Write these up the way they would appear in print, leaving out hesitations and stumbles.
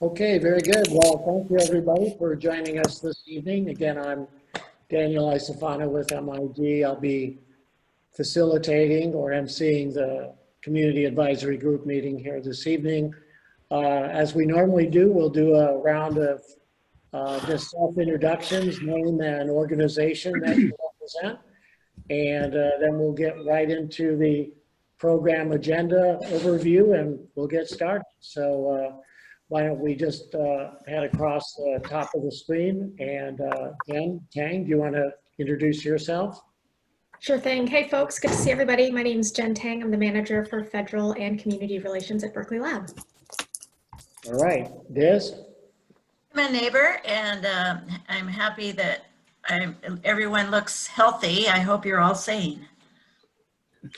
Okay, very good. Well, thank you everybody for joining us this evening. Again, I'm Daniel Isofano with MIG. I'll be facilitating or emceeing the Community Advisory Group meeting here this evening. As we normally do, we'll do a round of just self-introductions, name and organization that you represent. And then we'll get right into the program agenda overview and we'll get started. So why don't we just head across the top of the screen, and Jen Tang, do you want to introduce yourself? Sure thing. Hey folks, good to see everybody. My name is Jen Tang. I'm the manager for Federal and Community Relations at Berkeley Lab. All right, Diz? I'm a neighbor, and I'm happy that everyone looks healthy. I hope you're all sane.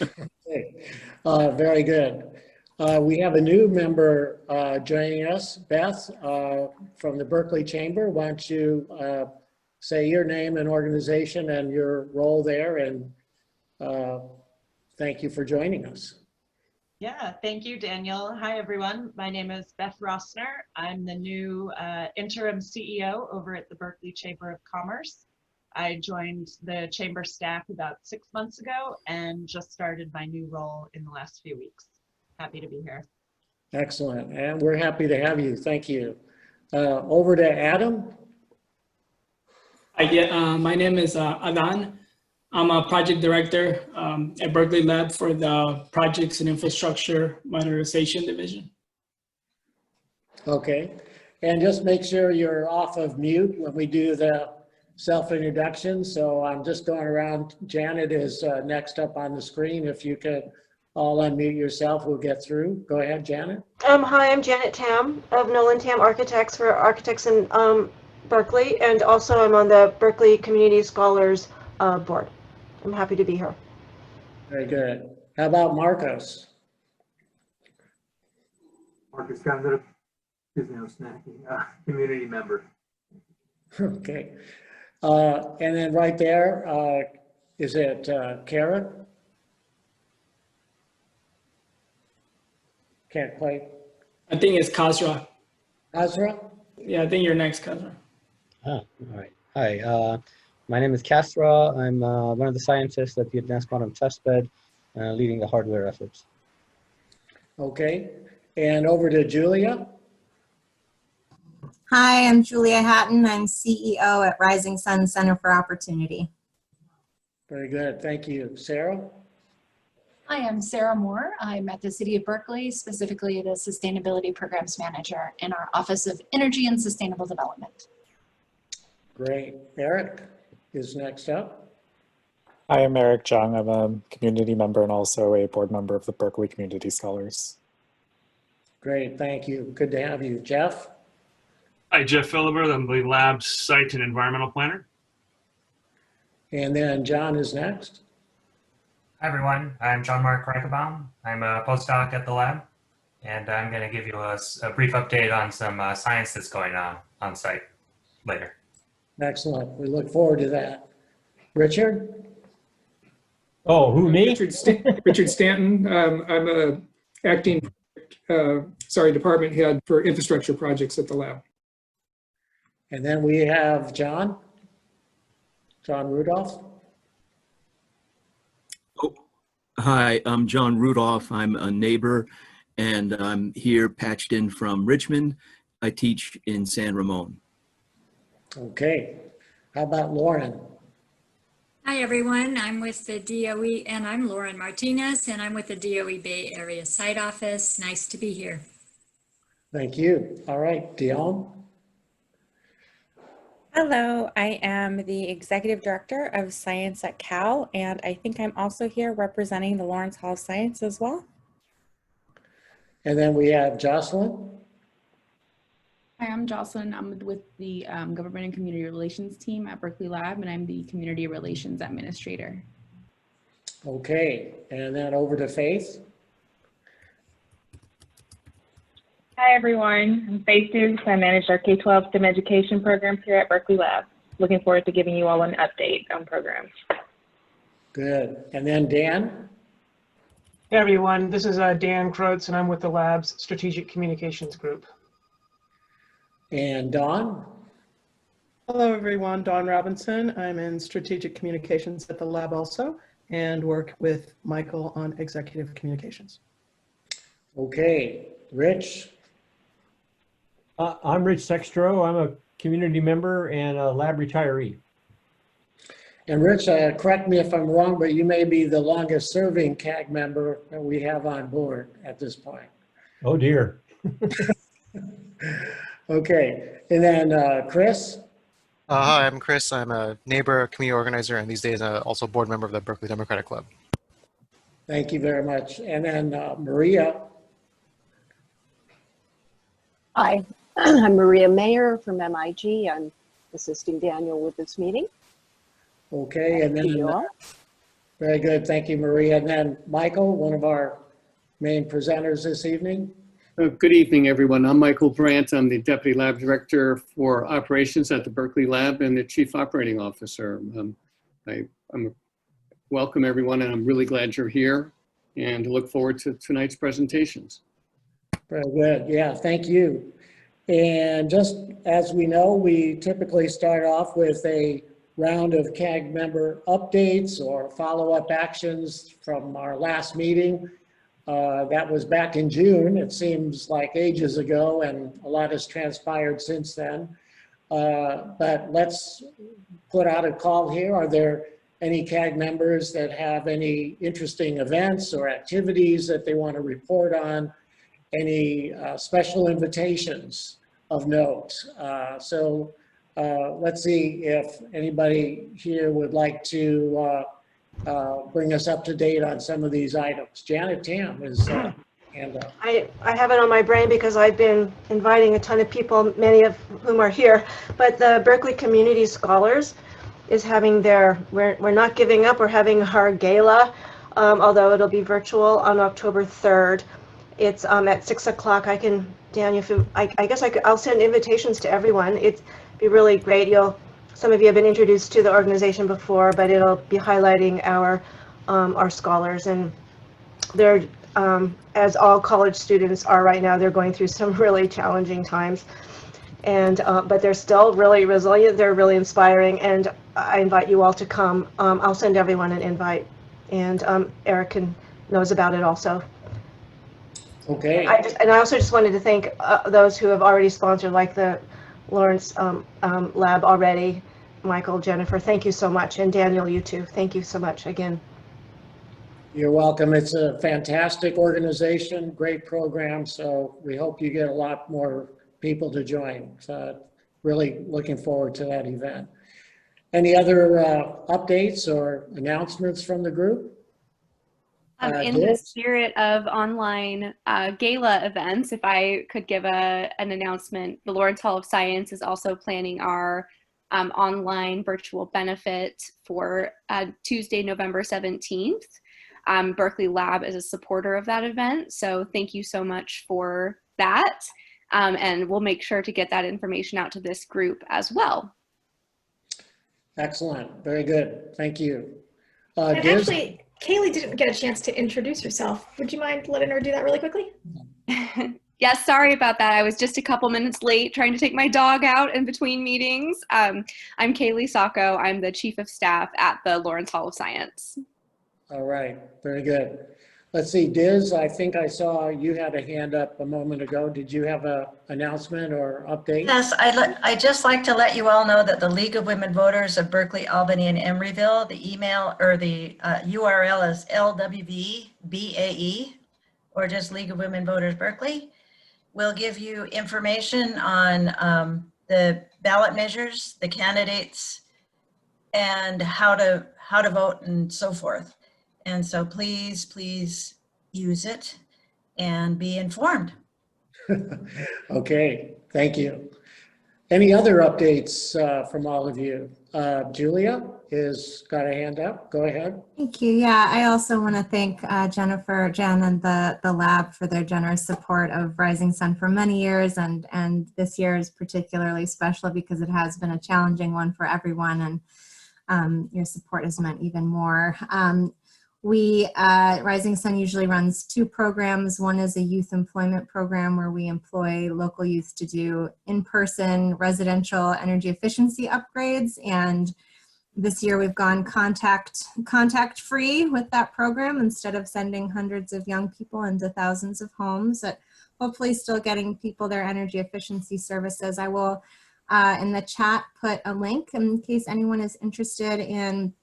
Okay. Very good. We have a new member joining us, Beth, from the Berkeley Chamber. Why don't you say your name and organization and your role there, and thank you for joining us. Yeah, thank you, Daniel. Hi, everyone. My name is Beth Rossner. I'm the new interim CEO over at the Berkeley Chamber of Commerce. I joined the chamber staff about 6 months ago and just started my new role in the last few weeks. Happy to be here. Excellent, and we're happy to have you. Thank you. Over to Adam. Hi, my name is Adan. I'm a project director at Berkeley Lab for the Projects and Infrastructure Modernization Division. Okay, and just make sure you're off of mute when we do the self-introduction. So I'm just going around. Janet is next up on the screen. If you could all unmute yourself, we'll get through. Go ahead, Janet. Hi, I'm Janet Tam of Nolan Tam Architects for Architects in Berkeley, and also I'm on the Berkeley Community Scholars Board. I'm happy to be here. Very good. How about Marcos? Marcus Gander, community member. Okay. And then right there, is it Kara? Can't quite. I think it's Kazra. Azra? Yeah, I think you're next, Kazra. Oh, all right. Hi, my name is Kasra. I'm one of the scientists at the Advanced Quantum Testbed, leading the hardware efforts. Okay. And over to Julia. Hi, I'm Julia Hatton. I'm CEO at Rising Sun Center for Opportunity. Very good. Thank you. Sarah? Hi, I'm Sarah Moore. I'm at the City of Berkeley, specifically the Sustainability Programs Manager in our Office of Energy and Sustainable Development. Great. Eric is next up. Hi, I'm Eric Jung. I'm a community member and also a board member of the Berkeley Community Scholars. Great. Thank you. Good to have you. Jeff? Hi, Jeff Philibert. I'm the lab's site and environmental planner. And then John is next. Hi everyone, I'm John Mark Reichenbaum. I'm a postdoc at the lab, and I'm going to give you a brief update on some science that's going on site later. Excellent. We look forward to that. Richard? Oh, who, me? Richard Stanton. I'm a acting department head for infrastructure projects at the lab. And then we have John Rudolph. Hi, I'm John Rudolph. I'm a neighbor, and I'm here patched in from Richmond. I teach in San Ramon. Okay. How about Lauren? Hi, everyone. I'm with the DOE, and I'm Lauren Martinez, and I'm with the DOE Bay Area Site Office. Nice to be here. Thank you. All right, Dion. Hello, I am the Executive Director of Science at Cal, and I think I'm also here representing the Lawrence Hall of Science as well. And then we have Jocelyn. Hi, I'm Jocelyn. I'm with the Government and Community Relations team at Berkeley Lab, and I'm the Community Relations Administrator. Okay, and then over to Faith. Hi everyone, I'm Faith Dukes. I manage our K-12 STEM education programs here at Berkeley Lab. Looking forward to giving you all an update on programs. Good. And then Dan? Hey everyone, this is Dan Krotz and I'm with the lab's Strategic Communications Group. And Dawn? Hello, everyone. Dawn Robinson. I'm in strategic communications at the lab also, and work with Michael on executive communications. Okay, Rich? I'm Rich Sextro. I'm a community member and a lab retiree. And Rich, correct me if I'm wrong, but you may be the longest serving CAG member that we have on board at this point. Oh dear. Okay, and then Chris? Hi, I'm Chris. I'm a neighbor, community organizer, and these days also board member of the Berkeley Democratic Club. Thank you very much. And then Maria? Hi, I'm Maria Mayer from MIG. I'm assisting Daniel with this meeting. Okay, and Thank you then, all. very good, thank you, Maria. And then Michael, one of our main presenters this evening. Good evening, everyone. I'm Michael Brandt. I'm the Deputy Lab Director for Operations at the Berkeley Lab and the Chief Operating Officer. I'm welcome, everyone, and I'm really glad you're here and look forward to tonight's presentations. Very good, yeah, thank you. And just as we know, we typically start off with a round of CAG member updates or follow-up actions from our last meeting. That was back in June. It seems like ages ago, and a lot has transpired since then. But let's put out a call here. Are there any CAG members that have any interesting events or activities that they want to report on? Any special invitations of note? Let's see if anybody here would like to bring us up to date on some of these items. Janet Tam is hand up. I have it on my brain because I've been inviting a ton of people, many of whom are here, but the Berkeley Community Scholars is having their, we're not giving up, we're having our gala, although it'll be virtual on October 3rd. It's at 6 o'clock. I can, Daniel, if you, I guess I'll send invitations to everyone. It'd be really great. Some of you have been introduced to the organization before, but it'll be highlighting our scholars, and they're, as all college students are right now, they're going through some really challenging times, and but they're still really resilient. They're really inspiring, and I invite you all to come. I'll send everyone an invite, and Eric knows about it also. Okay. I also just wanted to thank those who have already sponsored, like the Lawrence Lab already. Michael, Jennifer, thank you so much. And Daniel, you too. Thank you so much again. You're welcome. It's a fantastic organization, great program. So we hope you get a lot more people to join. So really looking forward to that event. Any other updates or announcements from the group? In the spirit of online gala events, if I could give an announcement, the Lawrence Hall of Science is also planning our online virtual benefit for Tuesday, November 17th. Berkeley Lab is a supporter of that event, so thank you so much for that. And we'll make sure to get that information out to this group as well. Excellent, very good, thank you. And actually, Kaylee didn't get a chance to introduce herself. Would you mind letting her do that really quickly? Yes, sorry about that. I was just a couple minutes late trying to take my dog out in between meetings. I'm Kaylee Sacco. I'm the Chief of Staff at the Lawrence Hall of Science. All right, very good. Let's see, Diz, I think I saw you had a hand up a moment ago. Did you have an announcement or update? Yes, I'd just like to let you all know that the League of Women Voters of Berkeley, Albany, and Emeryville, the email or the URL is LWVBAE, or just League of Women Voters Berkeley. We'll give you information on the ballot measures, the candidates, and how to vote and so forth. And so please, please use it and be informed. Okay, thank you. Any other updates from all of you? Julia has got a hand up. Go ahead. Thank you. Yeah, I also want to thank Jennifer, Jen, and the lab for their generous support of Rising Sun for many years, and this year is particularly special because it has been a challenging one for everyone, and your support has meant even more. Rising Sun usually runs 2 programs. One is a youth employment program where we employ local youth to do in-person residential energy efficiency upgrades. And this year we've gone contact-free with that program instead of sending hundreds of young people into thousands of homes, but hopefully still getting people their energy efficiency services. I will, in the chat, put a link in case anyone is interested in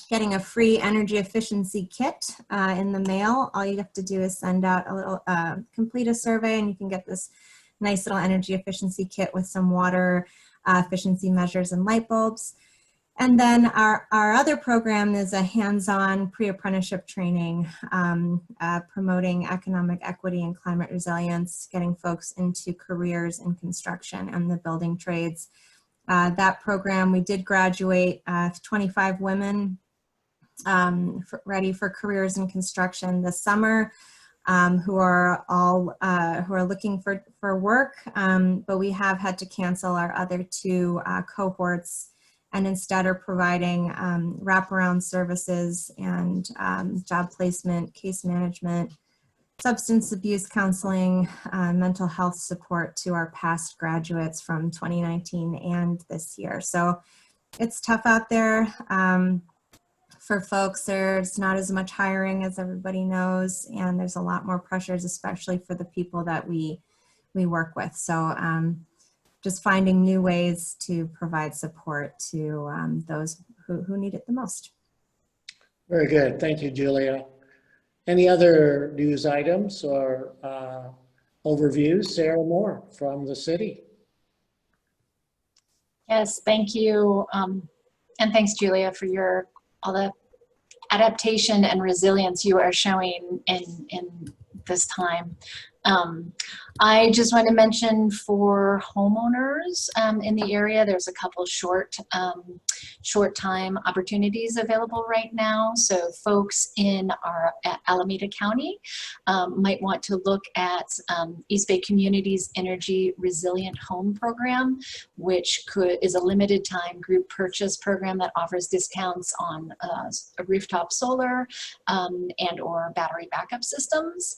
getting a free energy efficiency kit in the mail. All you have to do is send out a little, complete a survey, and you can get this nice little energy efficiency kit with some water efficiency measures and light bulbs. And then our other program is a hands-on pre-apprenticeship training, promoting economic equity and climate resilience, getting folks into careers in construction and the building trades. That program, we did graduate 25 women ready for careers in construction this summer, who are looking for work, but we have had to cancel our other 2 cohorts, and instead are providing wraparound services and job placement, case management, substance abuse counseling, mental health support to our past graduates from 2019 and this year. So it's tough out there for folks. There's not as much hiring as everybody knows, and there's a lot more pressures, especially for the people that we work with. So just finding new ways to provide support to those who need it the most. Very good. Thank you, Julia. Any other news items or overviews? Sarah Moore from the city. Yes, thank you. And thanks, Julia, for all the adaptation and resilience you are showing in this time. I just want to mention for homeowners in the area, there's a couple short time opportunities available right now. So folks in our Alameda County might want to look at East Bay Community's Energy Resilient Home Program, which is a limited time group purchase program that offers discounts on rooftop solar and or battery backup systems.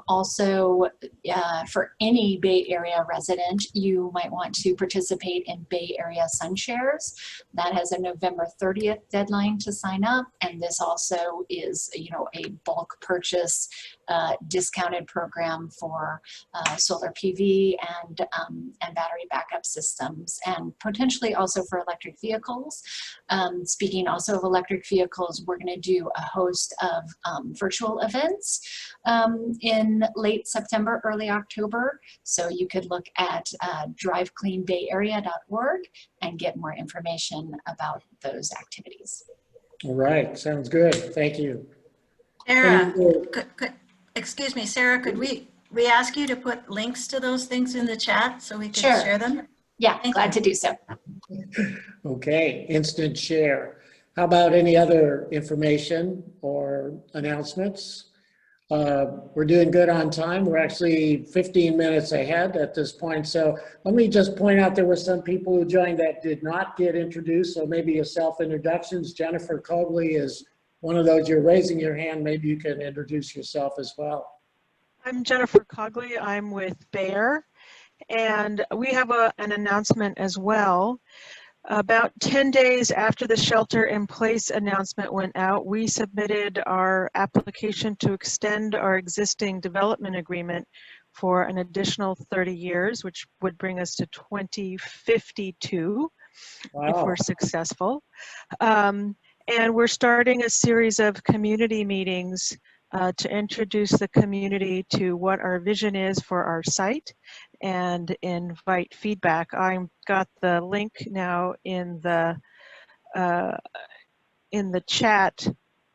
Also, for any Bay Area resident, you might want to participate in Bay Area Sun Shares. That has a November 30th deadline to sign up, and this also is, a bulk purchase discounted program for solar PV and battery backup systems, and potentially also for electric vehicles. Speaking also of electric vehicles, we're going to do a host of virtual events in late September, early October. So you could look at drivecleanbayarea.org and get more information about those activities. All right, sounds good. Thank you. Sarah, excuse me, Sarah, could we ask you to put links to those things in the chat so we can share them? Yeah, glad to do so. Okay, instant share. How about any other information or announcements? We're doing good on time. We're actually 15 minutes ahead at this point. So let me just point out there were some people who joined that did not get introduced. So maybe a self-introductions. Jennifer Cogley is one of those. You're raising your hand. Maybe you can introduce yourself as well. I'm Jennifer Cogley. I'm with Bayer. And we have an announcement as well. About 10 days after the shelter-in-place announcement went out, we submitted our application to extend our existing development agreement for an additional 30 years, which would bring us to 2052 if we're successful. And we're starting a series of community meetings to introduce the community to what our vision is for our site and invite feedback. I've got the link now in the chat.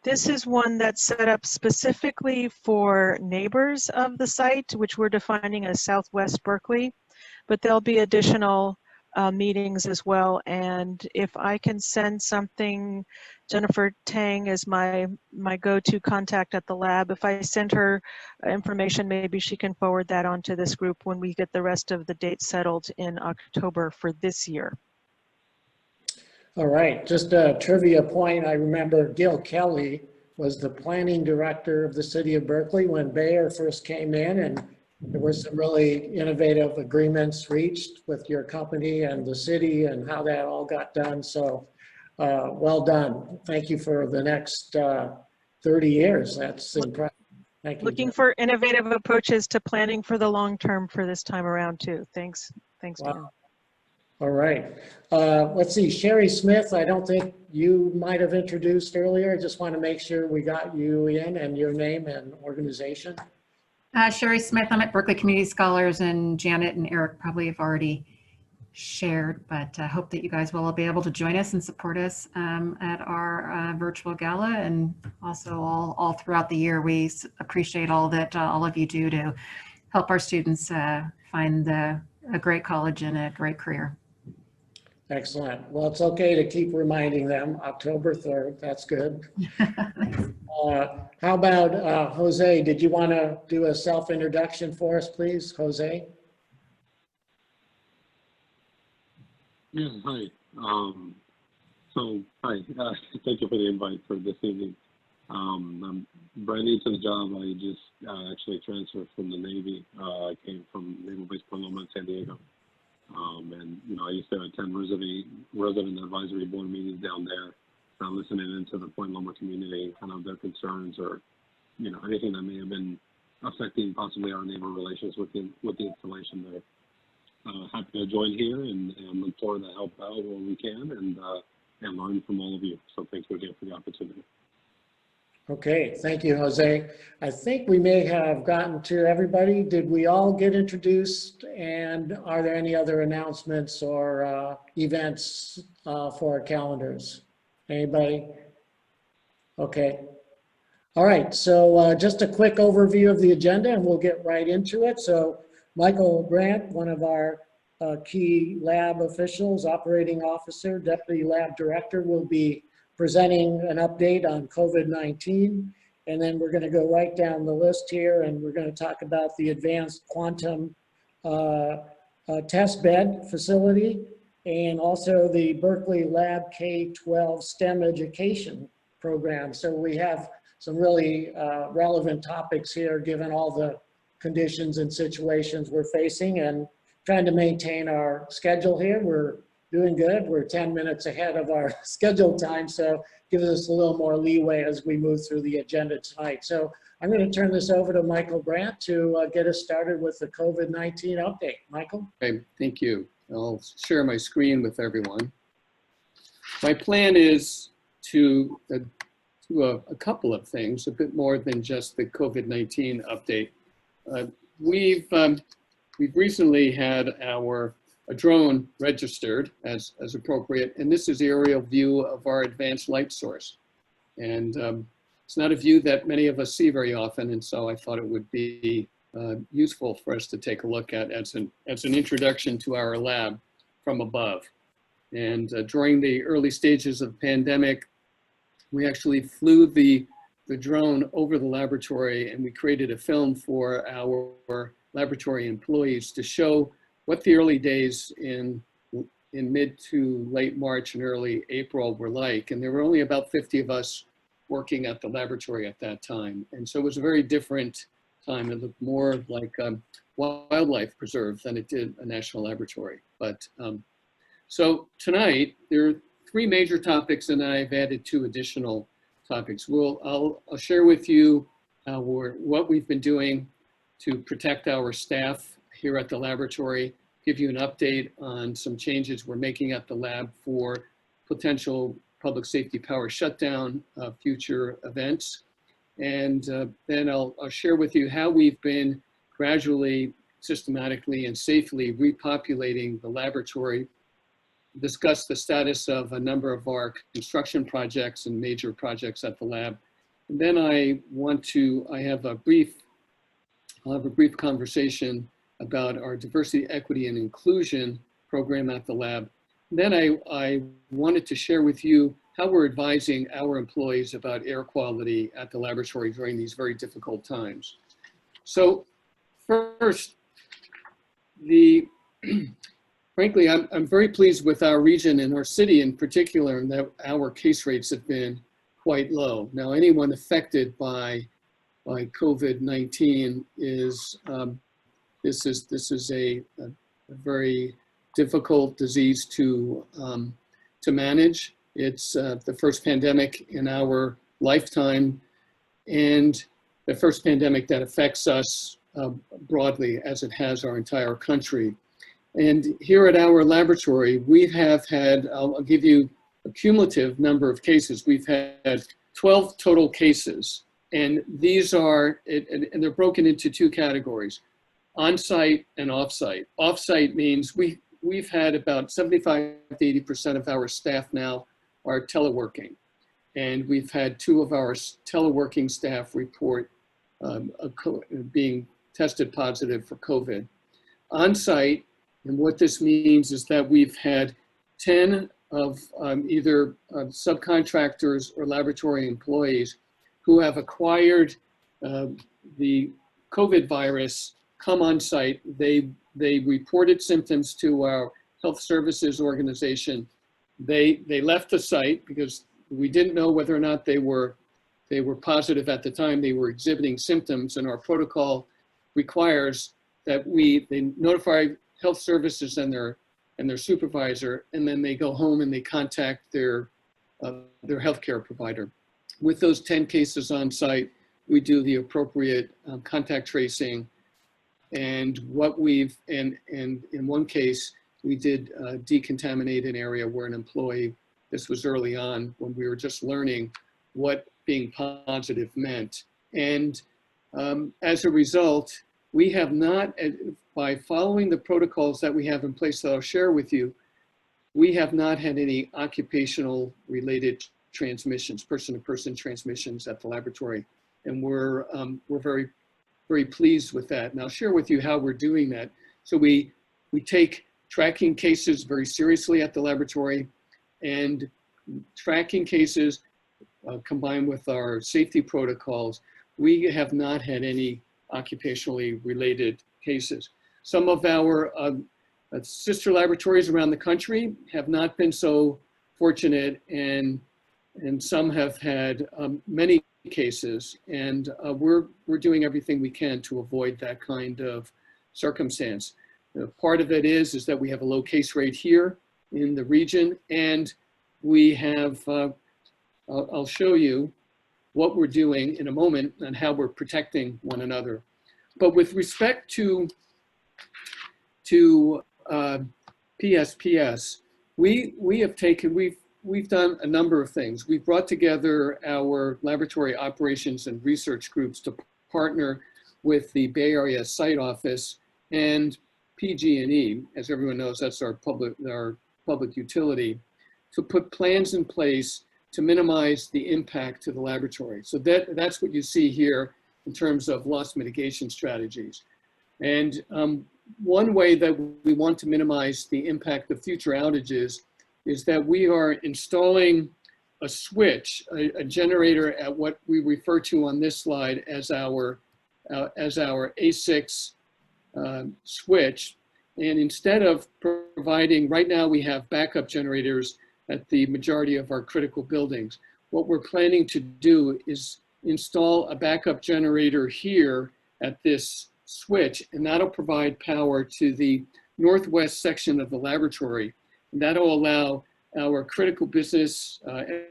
This is one that's set up specifically for neighbors of the site, which we're defining as Southwest Berkeley, but there'll be additional meetings as well. And if I can send something, Jennifer Tang is my go-to contact at the lab. If I send her information, maybe she can forward that onto this group when we get the rest of the dates settled in October for this year. All right, just a trivia point. I remember Gil Kelly was the planning director of the city of Berkeley when Bayer first came in, and there were some really innovative agreements reached with your company and the city and how that all got done. So well done. Thank you for the next 30 years. That's impressive. Thank you. Looking for innovative approaches to planning for the long term for this time around too. Thanks, Wow. Dan. All right. Let's see, Sherry Smith, I don't think you might have introduced earlier. I just want to make sure we got you in and your name and organization. Sherry Smith, I'm at Berkeley Community Scholars, and Janet and Eric probably have already shared, but I hope that you guys will be able to join us and support us at our virtual gala, and also all throughout the year. We appreciate all that all of you do to help our students find a great college and a great career. Excellent. Well, it's okay to keep reminding them, October 3rd, that's good. How about Jose? Did you want to do a self-introduction for us, please, Jose? Yeah, hi. Hi, thank you for the invite for this evening. I'm brand new to the job. I just actually transferred from the Navy. I came from Naval Base Point Loma in San Diego. And, you know, I used to attend resident advisory board meetings down there, listening into the Point Loma community and kind of their concerns, or, you know, anything that may have been affecting possibly our neighbor relations with the installation there. Happy to join here and look forward to help out where we can and learn from all of you. So thank you again for the opportunity. Okay, thank you, Jose. I think we may have gotten to everybody. Did we all get introduced? And are there any other announcements or events for our calendars? Anybody? Okay. All right, so just a quick overview of the agenda and we'll get right into it. So Michael Brandt, one of our key lab officials, operating officer, deputy lab director, will be presenting an update on COVID-19. And then we're going to go right down the list here, and we're going to talk about the advanced quantum test bed facility, and also the Berkeley Lab K-12 STEM education program. So we have some really relevant topics here, given all the conditions and situations we're facing, and trying to maintain our schedule here. We're doing good. We're 10 minutes ahead of our scheduled time, so gives us a little more leeway as we move through the agenda tonight. So I'm going to turn this over to Michael Brandt to get us started with the COVID-19 update. Michael? Okay, thank you. I'll share my screen with everyone. My plan is to do a couple of things, a bit more than just the COVID-19 update. We've recently had a drone registered as appropriate, and this is the aerial view of our advanced light source. And it's not a view that many of us see very often, and so I thought it would be useful for us to take a look at as an introduction to our lab from above. And during the early stages of the pandemic, we actually flew the drone over the laboratory, and we created a film for our laboratory employees to show what the early days in mid to late March and early April were like. And there were only about 50 of us working at the laboratory at that time. And so it was a very different time. It looked more like wildlife preserve than it did a national laboratory. But so tonight, there are 3 major topics, and I've added 2 additional topics. I'll share with you what we've been doing to protect our staff here at the laboratory, give you an update on some changes we're making at the lab for potential public safety power shutdown, future events. And then I'll share with you how we've been gradually, systematically, and safely repopulating the laboratory, discuss the status of a number of our construction projects and major projects at the lab. And then I'll have a brief conversation about our diversity, equity, and inclusion program at the lab. Then I wanted to share with you how we're advising our employees about air quality at the laboratory during these very difficult times. So first, frankly, I'm very pleased with our region and our city in particular, and that our case rates have been quite low. Now, anyone affected by COVID-19 is this is a very difficult disease to manage. It's the first pandemic in our lifetime, and the first pandemic that affects us broadly, as it has our entire country. And here at our laboratory, we have had, I'll give you a cumulative number of cases. We've had 12 total cases, and these are, and they're broken into two categories: on-site and off-site. Off-site means we've had about 75 to 80% of our staff now are teleworking. And we've had 2 of our teleworking staff report being tested positive for COVID. On-site, and what this means is that we've had 10 of either subcontractors or laboratory employees who have acquired the COVID virus come on site. They reported symptoms to our health services organization. They left the site because we didn't know whether or not they were positive at the time. They were exhibiting symptoms, and our protocol requires that they notify health services and their supervisor, and then they go home and they contact their healthcare provider. With those 10 cases on site, we do the appropriate contact tracing. And in one case, we did decontaminate an area where an employee, this was early on when we were just learning what being positive meant. And as a result, we have not, by following the protocols that we have in place that I'll share with you, we have not had any occupational related transmissions, person-to-person transmissions at the laboratory. And we're very, very pleased with that. And I'll share with you how we're doing that. So we take tracking cases very seriously at the laboratory, and tracking cases combined with our safety protocols, we have not had any occupationally related cases. Some of our sister laboratories around the country have not been so fortunate, and some have had many cases, and we're doing everything we can to avoid that kind of circumstance. Part of it is that we have a low case rate here in the region, and we have, I'll show you what we're doing in a moment and how we're protecting one another. But with respect to PSPS, we've done a number of things. We've brought together our laboratory operations and research groups to partner with the Bay Area site office and PG&E, as everyone knows, that's our public utility, to put plans in place to minimize the impact to the laboratory. So that's what you see here in terms of loss mitigation strategies. And one way that we want to minimize the impact of future outages is that we are installing a switch, a generator at what we refer to on this slide as our A6 switch. And instead of providing, right now we have backup generators at the majority of our critical buildings. What we're planning to do is install a backup generator here at this switch, and that'll provide power to the northwest section of the laboratory. And that'll allow our critical business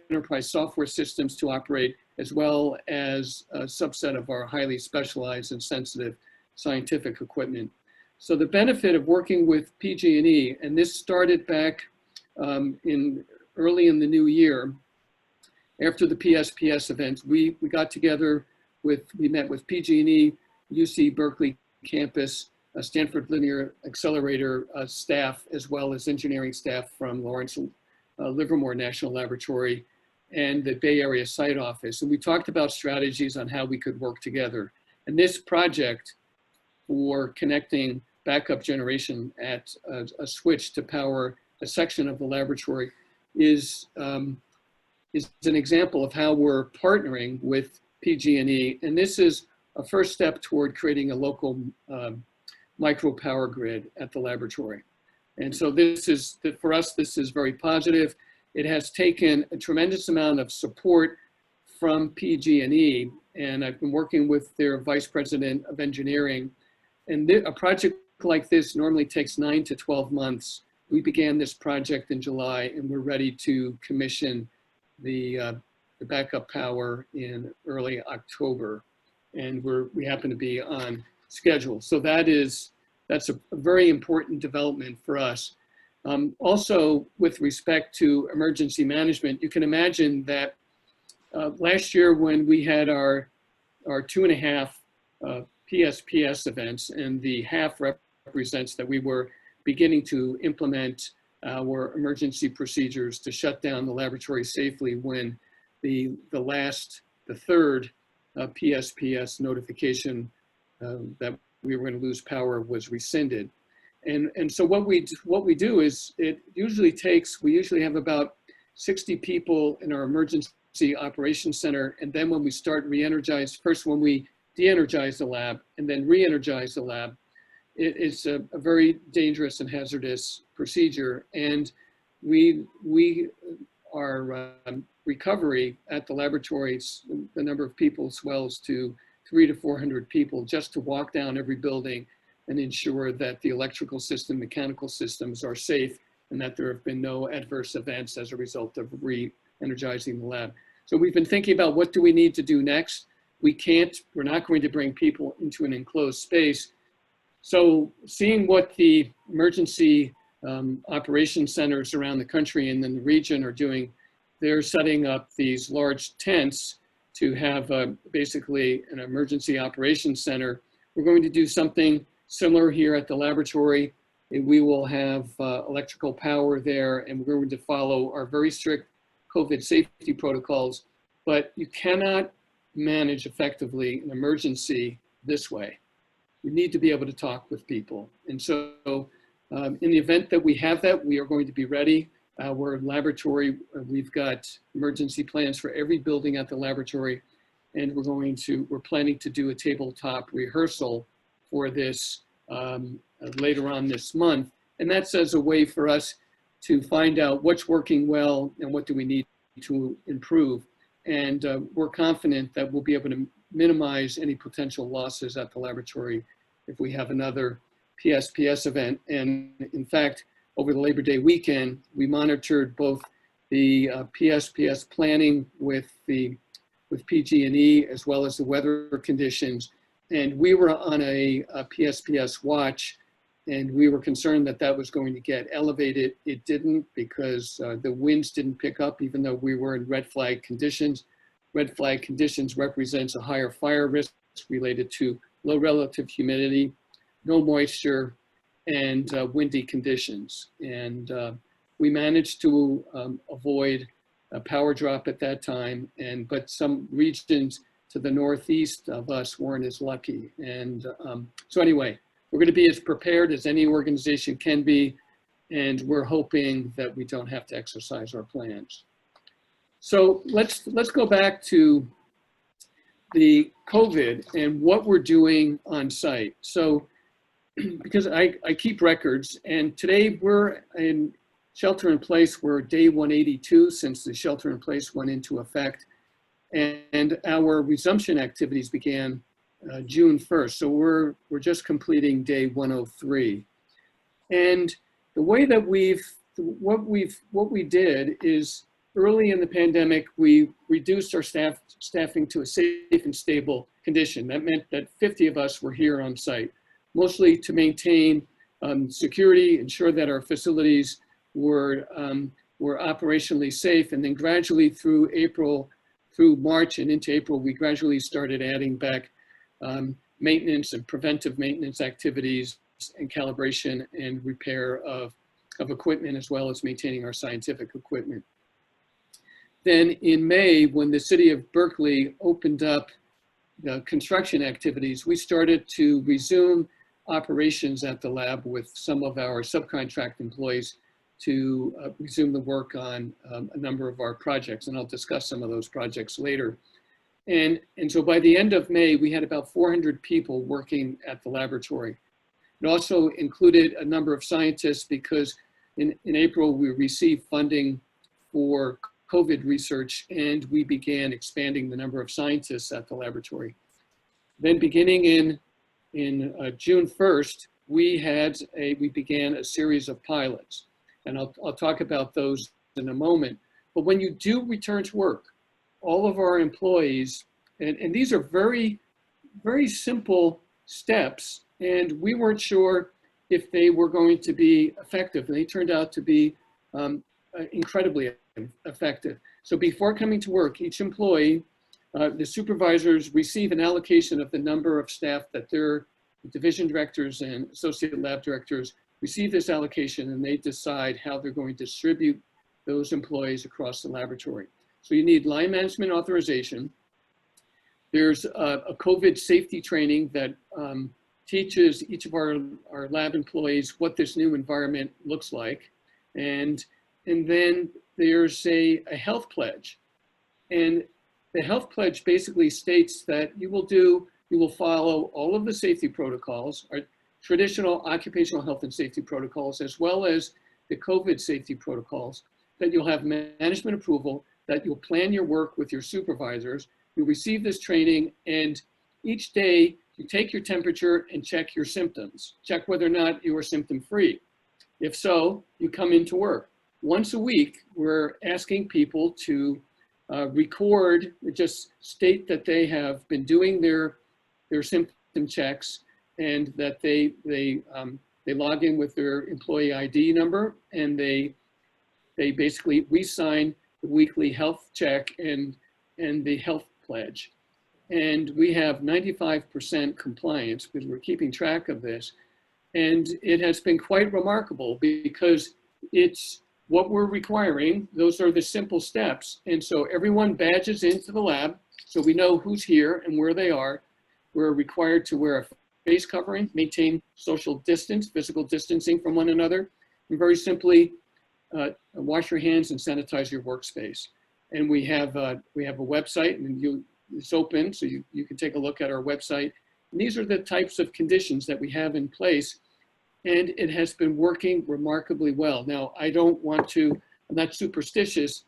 enterprise software systems to operate, as well as a subset of our highly specialized and sensitive scientific equipment. So the benefit of working with PG&E, and this started back early in the new year, after the PSPS event, we got together we met with PG&E, UC Berkeley campus, Stanford Linear Accelerator staff, as well as engineering staff from Lawrence Livermore National Laboratory and the Bay Area site office. And we talked about strategies on how we could work together. And this project for connecting backup generation at a switch to power a section of the laboratory is an example of how we're partnering with PG&E. And this is a first step toward creating a local micro power grid at the laboratory. And so for us, this is very positive. It has taken a tremendous amount of support from PG&E, and I've been working with their vice president of engineering. And a project like this normally takes 9 to 12 months. We began this project in July, and we're ready to commission the backup power in early October. And we happen to be on schedule. So that's a very important development for us. Also, with respect to emergency management, you can imagine that last year when we had our 2.5 PSPS events, and the half represents that we were beginning to implement our emergency procedures to shut down the laboratory safely when the third PSPS notification that we were going to lose power was rescinded. And so what we do is we usually have about 60 people in our emergency operations center. And then when we start first when we de-energize the lab and then re-energize the lab, it's a very dangerous and hazardous procedure. And our recovery at the laboratories, the number of people swells to 300 to 400 people just to walk down every building and ensure that the electrical system, mechanical systems are safe and that there have been no adverse events as a result of re-energizing the lab. So we've been thinking about what do we need to do next. We're not going to bring people into an enclosed space. So seeing what the emergency operations centers around the country and then the region are doing, they're setting up these large tents to have basically an emergency operations center. We're going to do something similar here at the laboratory. We will have electrical power there, and we're going to follow our very strict COVID safety protocols, but you cannot manage effectively an emergency this way. We need to be able to talk with people. And so in the event that we have that, we are going to be ready. We're laboratory, we've got emergency plans for every building at the laboratory, and we're planning to do a tabletop rehearsal for this later on this month. And that's as a way for us to find out what's working well and what do we need to improve. And we're confident that we'll be able to minimize any potential losses at the laboratory if we have another PSPS event. And in fact, over the Labor Day weekend, we monitored both the PSPS planning with PG&E as well as the weather conditions. And we were on a PSPS watch, and we were concerned that that was going to get elevated. It didn't, because the winds didn't pick up, even though we were in red flag conditions. Red flag conditions represents a higher fire risk related to low relative humidity, no moisture, and windy conditions. And we managed to avoid a power drop at that time, but some regions to the northeast of us weren't as lucky. And so anyway, we're going to be as prepared as any organization can be, and we're hoping that we don't have to exercise our plans. So let's go back to the COVID and what we're doing on site. So because I keep records, and today we're in shelter in place. We're day 182 since the shelter in place went into effect. And our resumption activities began June 1st. So we're just completing day 103. And the way that what we did is early in the pandemic, we reduced our staffing to a safe and stable condition. That meant that 50 of us were here on site, mostly to maintain security, ensure that our facilities were operationally safe. And then gradually through March and into April, we gradually started adding back maintenance and preventive maintenance activities and calibration and repair of equipment, as well as maintaining our scientific equipment. Then in May, when the city of Berkeley opened up the construction activities, we started to resume operations at the lab with some of our subcontract employees to resume the work on a number of our projects, and I'll discuss some of those projects later. And so by the end of May, we had about 400 people working at the laboratory. It also included a number of scientists, because in April we received funding for COVID research, and we began expanding the number of scientists at the laboratory. Then beginning in June 1st, we began a series of pilots, and I'll talk about those in a moment. But when you do return to work, all of our employees, and these are very, very simple steps, and we weren't sure if they were going to be effective, and they turned out to be incredibly effective. So before coming to work, each employee, the supervisors receive an allocation of the number of staff that their division directors and associate lab directors receive this allocation, and they decide how they're going to distribute those employees across the laboratory. So you need line management authorization. There's a COVID safety training that teaches each of our lab employees what this new environment looks like. And then there's a health pledge. And the health pledge basically states that you will follow all of the safety protocols, our traditional occupational health and safety protocols, as well as the COVID safety protocols, that you'll have management approval, that you'll plan your work with your supervisors, you'll receive this training, and each day you take your temperature and check your symptoms. Check whether or not you are symptom-free. If so, you come into work. Once a week, we're asking people to record, just state that they have been doing their symptom checks, and that they log in with their employee ID number, and they basically sign the weekly health check and the health pledge. And we have 95% compliance because we're keeping track of this. And it has been quite remarkable because it's what we're requiring. Those are the simple steps. And so everyone badges into the lab so we know who's here and where they are. We're required to wear a face covering, maintain social distance, physical distancing from one another, and very simply wash your hands and sanitize your workspace. And we have a website, and it's open, so you can take a look at our website. And these are the types of conditions that we have in place, and it has been working remarkably well. Now, I'm not superstitious,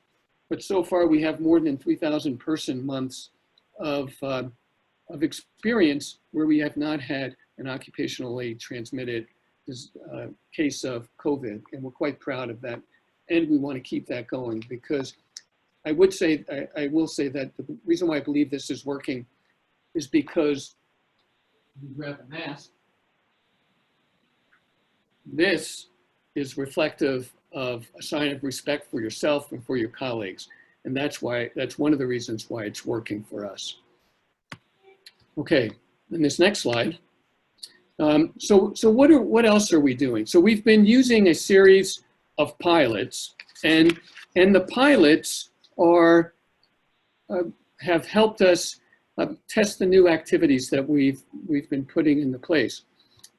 but so far we have more than 3,000 person months of experience where we have not had an occupationally transmitted case of COVID, and we're quite proud of that. And we want to keep that going, because I will say that the reason why I believe this is working is because you grab a mask. This is reflective of a sign of respect for yourself and for your colleagues. And that's one of the reasons why it's working for us. Okay, in this next slide. So what else are we doing? So we've been using a series of pilots, and the pilots have helped us test the new activities that we've been putting into place.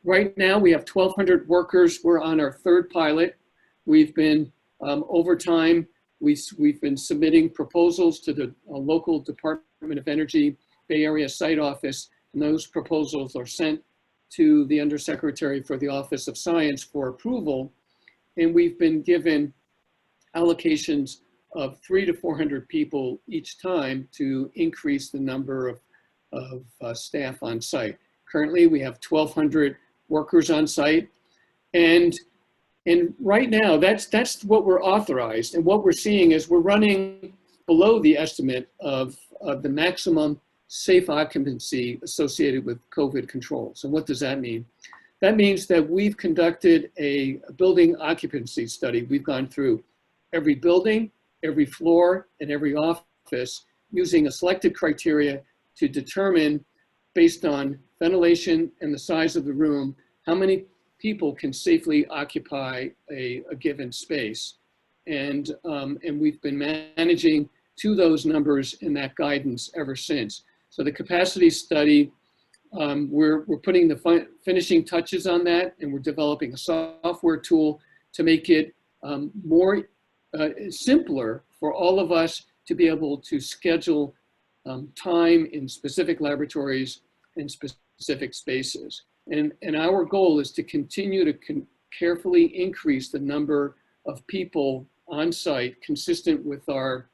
Right now we have 1,200 workers. We're on our third pilot. We've been over time. We've been submitting proposals to the local Department of Energy Bay Area site office, and those proposals are sent to the Undersecretary for the Office of Science for approval. And we've been given allocations of 300 to 400 people each time to increase the number of staff on site. Currently, we have 1,200 workers on site. And right now, that's what we're authorized. And what we're seeing is we're running below the estimate of the maximum safe occupancy associated with COVID controls. And what does that mean? That means that we've conducted a building occupancy study. We've gone through every building, every floor, and every office using a selected criteria to determine, based on ventilation and the size of the room, how many people can safely occupy a given space. And we've been managing to those numbers in that guidance ever since. So the capacity study, we're putting the finishing touches on that, and we're developing a software tool to make it more simpler for all of us to be able to schedule time in specific laboratories and specific spaces. And our goal is to continue to carefully increase the number of people on site consistent with our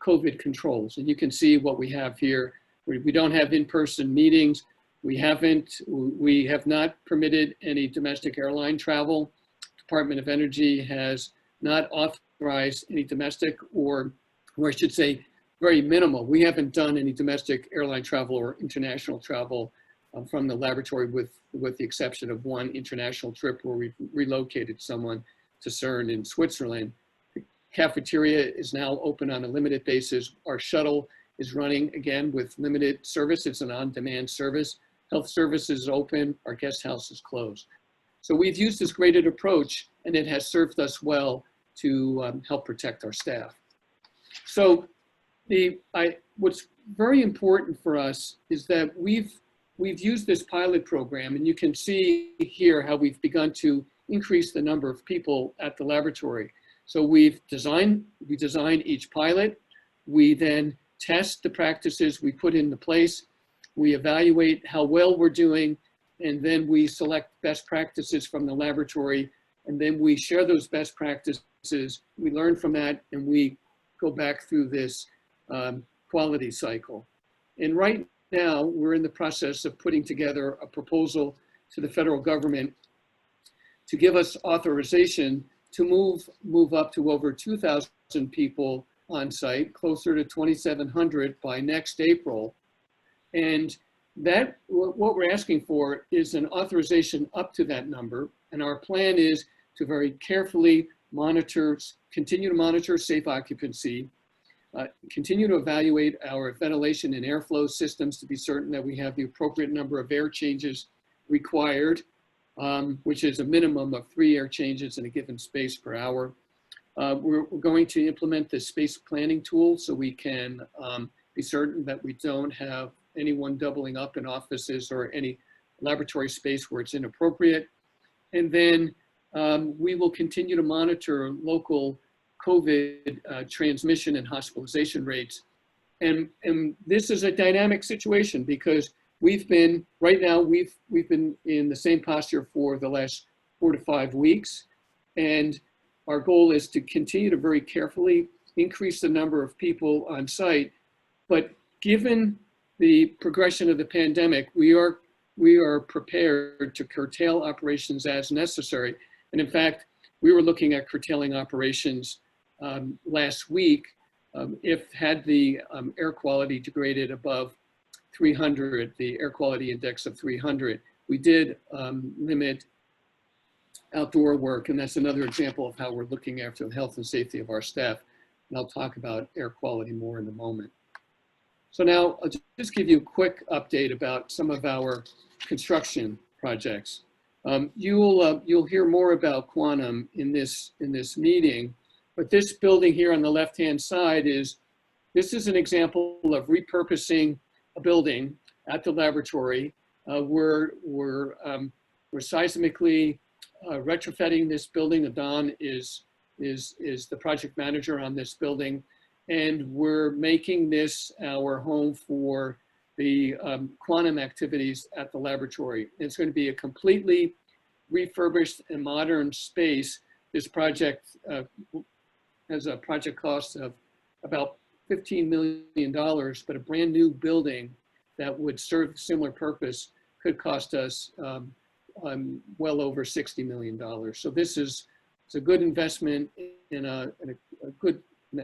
COVID controls. And you can see what we have here. We don't have in-person meetings. We have not permitted any domestic airline travel. Department of Energy has not authorized any domestic, or I should say very minimal. We haven't done any domestic airline travel or international travel from the laboratory with the exception of one international trip where we've relocated someone to CERN in Switzerland. The cafeteria is now open on a limited basis. Our shuttle is running again with limited service. It's an on-demand service. Health services is open. Our guest house is closed. So we've used this graded approach, and it has served us well to help protect our staff. So what's very important for us is that we've used this pilot program, and you can see here how we've begun to increase the number of people at the laboratory. So we design each pilot. We then test the practices we put into place. We evaluate how well we're doing, and then we select best practices from the laboratory, and then we share those best practices. We learn from that, and we go back through this quality cycle. And right now, we're in the process of putting together a proposal to the federal government to give us authorization to move up to over 2,000 people on site, closer to 2,700 by next April. And that, what we're asking for is an authorization up to that number. And our plan is to very carefully continue to monitor safe occupancy, continue to evaluate our ventilation and airflow systems to be certain that we have the appropriate number of air changes required, which is a minimum of 3 air changes in a given space per hour. We're going to implement the space planning tool so we can be certain that we don't have anyone doubling up in offices or any laboratory space where it's inappropriate. And then we will continue to monitor local COVID transmission and hospitalization rates. And this is a dynamic situation because right now we've been in the same posture for the last 4 to 5 weeks. And our goal is to continue to very carefully increase the number of people on site. But given the progression of the pandemic, we are prepared to curtail operations as necessary. And in fact, we were looking at curtailing operations last week if had the air quality degraded above 300, the air quality index of 300. We did limit outdoor work, and that's another example of how we're looking after the health and safety of our staff. And I'll talk about air quality more in a moment. So now I'll just give you a quick update about some of our construction projects. You'll hear more about Quantum in this meeting, but this building here on the left-hand side is an example of repurposing a building at the laboratory. We're seismically retrofitting this building. Don is the project manager on this building, and we're making this our home for the quantum activities at the laboratory. It's going to be a completely refurbished and modern space. This project has a project cost of about $15 million, but a brand new building that would serve a similar purpose could cost us well over $60 million. So it's a good investment in an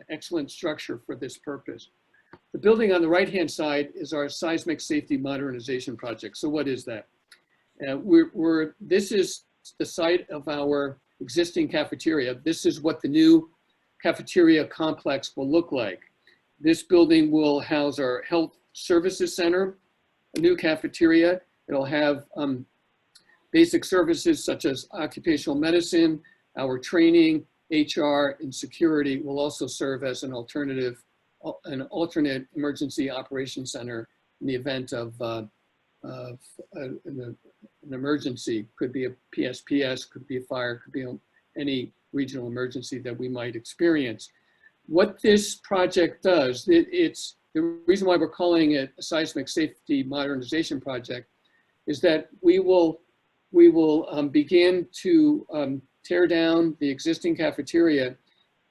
excellent structure for this purpose. The building on the right-hand side is our seismic safety modernization project. So what is that? This is the site of our existing cafeteria. This is what the new cafeteria complex will look like. This building will house our health services center, a new cafeteria. It'll have basic services such as occupational medicine, our training, HR, and security will also serve as an alternate emergency operations center in the event of an emergency. Could be a PSPS, could be a fire, could be any regional emergency that we might experience. What this project does, it's the reason why we're calling it a seismic safety modernization project, is that we will begin to tear down the existing cafeteria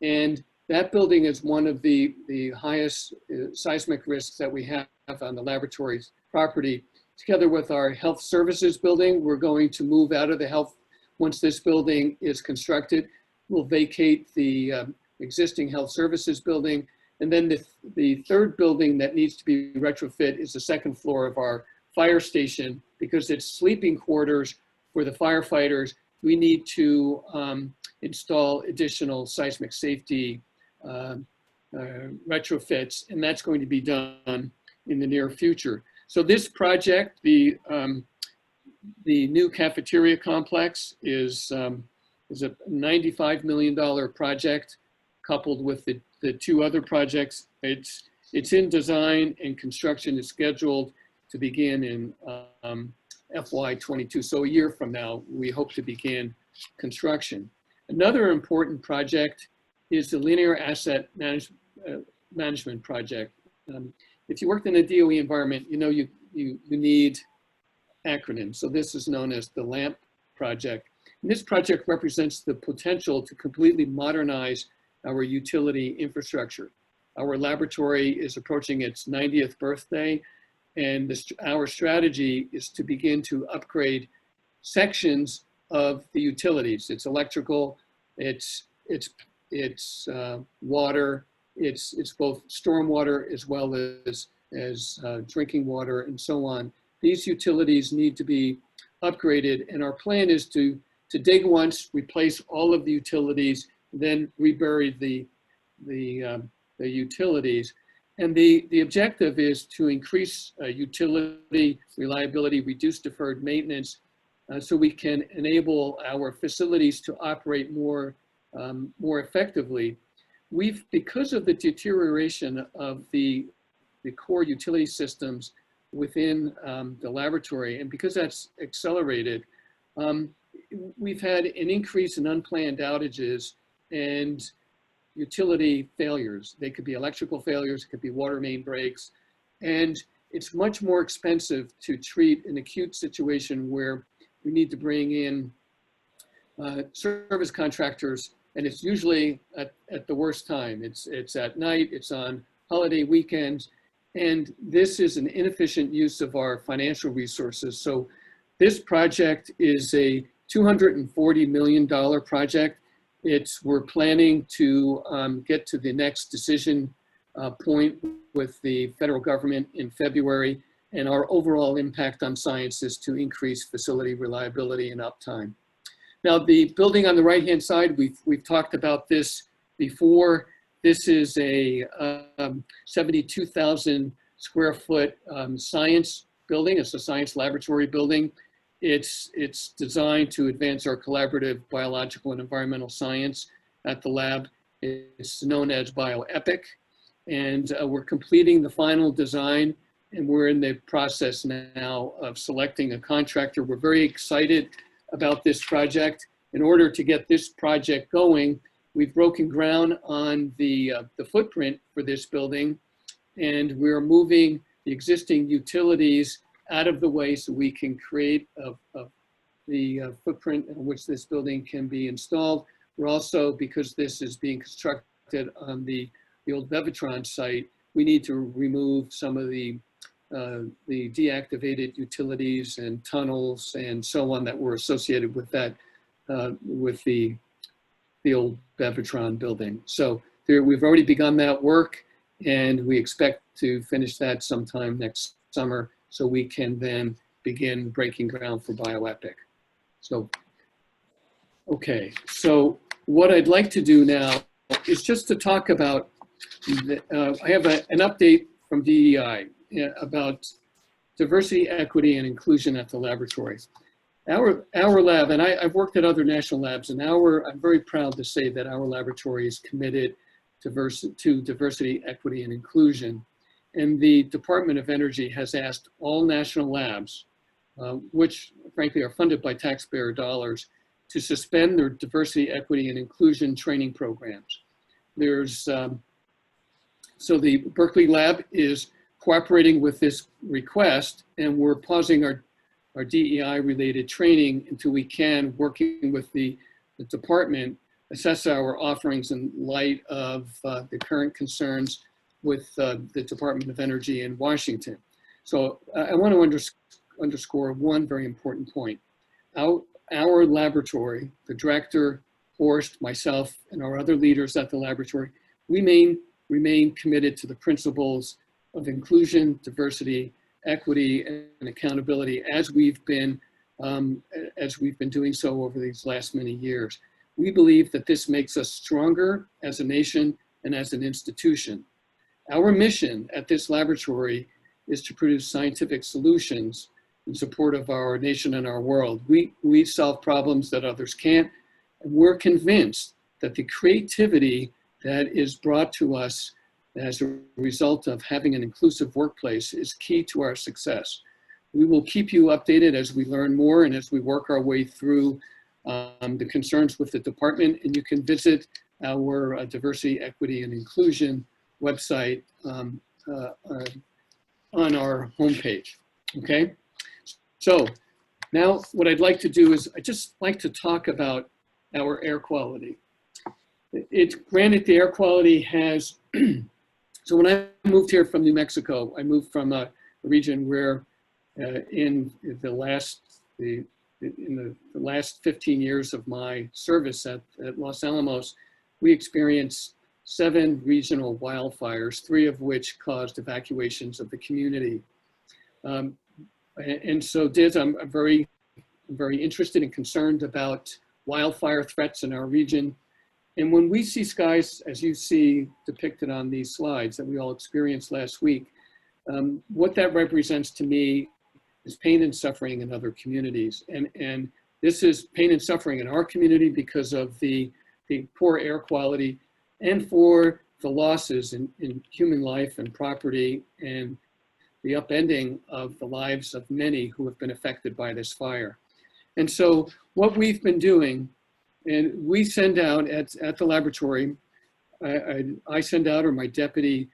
And that building is one of the highest seismic risks that we have on the laboratory's property. Together with our health services building, we're going to move out of the health. Once this building is constructed, we'll vacate the existing health services building. And then the third building that needs to be retrofit is the second floor of our fire station, because it's sleeping quarters for the firefighters. We need to install additional seismic safety retrofits, and that's going to be done in the near future. So this project, the new cafeteria complex, is a $95 million project, coupled with the two other projects. It's in design, and construction is scheduled to begin in FY22. So a year from now, we hope to begin construction. Another important project is the linear asset management project. If you worked in a DOE environment, you know you need acronyms. So this is known as the LAMP project. And this project represents the potential to completely modernize our utility infrastructure. Our laboratory is approaching its 90th birthday, and our strategy is to begin to upgrade sections of the utilities. It's electrical, it's water, it's both stormwater as well as drinking water and so on. These utilities need to be upgraded, and our plan is to dig once, replace all of the utilities, then rebury the utilities. And the objective is to increase utility reliability, reduce deferred maintenance, so we can enable our facilities to operate more effectively. Because of the deterioration of the core utility systems within the laboratory, and because that's accelerated, we've had an increase in unplanned outages and utility failures. They could be electrical failures, it could be water main breaks, and it's much more expensive to treat an acute situation where we need to bring in service contractors, and it's usually at the worst time. It's at night, it's on holiday weekends, and this is an inefficient use of our financial resources. So this project is a $240 million project. We're planning to get to the next decision point with the federal government in February, and our overall impact on science is to increase facility reliability and uptime. Now, the building on the right-hand side, we've talked about this before. This is a 72,000 square foot science building. It's a science laboratory building. It's designed to advance our collaborative biological and environmental science at the lab. It's known as BioEpic, and we're completing the final design, and we're in the process now of selecting a contractor. We're very excited about this project. In order to get this project going, we've broken ground on the footprint for this building, and we're moving the existing utilities out of the way so we can create the footprint in which this building can be installed. We're also, because this is being constructed on the old Bevatron site, we need to remove some of the deactivated utilities and tunnels and so on that were associated with that, with the old Bevatron building. So we've already begun that work, and we expect to finish that sometime next summer, so we can then begin breaking ground for BioEpic. So, okay, so what I'd like to do now is just to talk about, I have an update from DEI about diversity, equity, and inclusion at the laboratory. Our lab, and I've worked at other national labs, and I'm very proud to say that our laboratory is committed to diversity, equity, and inclusion. And the Department of Energy has asked all national labs, which frankly are funded by taxpayer dollars, to suspend their diversity, equity, and inclusion training programs. So the Berkeley Lab is cooperating with this request, and we're pausing our DEI related training until we can, working with the department, assess our offerings in light of the current concerns with the Department of Energy in Washington. So I want to underscore one very important point. Our laboratory, the director, Horst, myself, and our other leaders at the laboratory, we remain committed to the principles of inclusion, diversity, equity, and accountability as we've been doing so over these last many years. We believe that this makes us stronger as a nation and as an institution. Our mission at this laboratory is to produce scientific solutions in support of our nation and our world. We solve problems that others can't, and we're convinced that the creativity that is brought to us as a result of having an inclusive workplace is key to our success. We will keep you updated as we learn more and as we work our way through the concerns with the department, and you can visit our diversity, equity, and inclusion website on our homepage, okay? So now what I'd like to do is I'd just like to talk about our air quality. It's granted the air quality has, so when I moved here from New Mexico, I moved from a region where in the last 15 years of my service at Los Alamos, we experienced 7 regional wildfires, 3 of which caused evacuations of the community. And so I'm very interested and concerned about wildfire threats in our region. And when we see skies, as you see depicted on these slides that we all experienced last week, what that represents to me is pain and suffering in other communities. And this is pain and suffering in our community because of the poor air quality and for the losses in human life and property and the upending of the lives of many who have been affected by this fire. And so what we've been doing, and we send out at the laboratory, I send out, or my deputy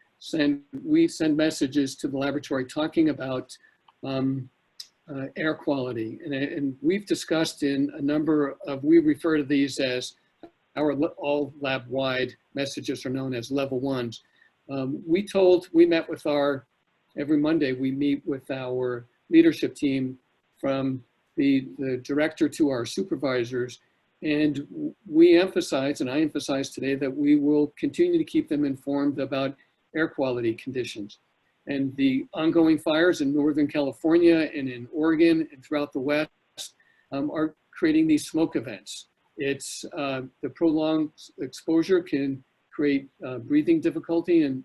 we send messages to the laboratory talking about air quality. And we've discussed in a number of, we refer to these as our all lab-wide messages are known as level 1s. We met with every Monday we meet with our leadership team from the director to our supervisors. And we emphasize, and I emphasize today, that we will continue to keep them informed about air quality conditions. And the ongoing fires in Northern California and in Oregon and throughout the West are creating these smoke events. It's the prolonged exposure can create breathing difficulty, and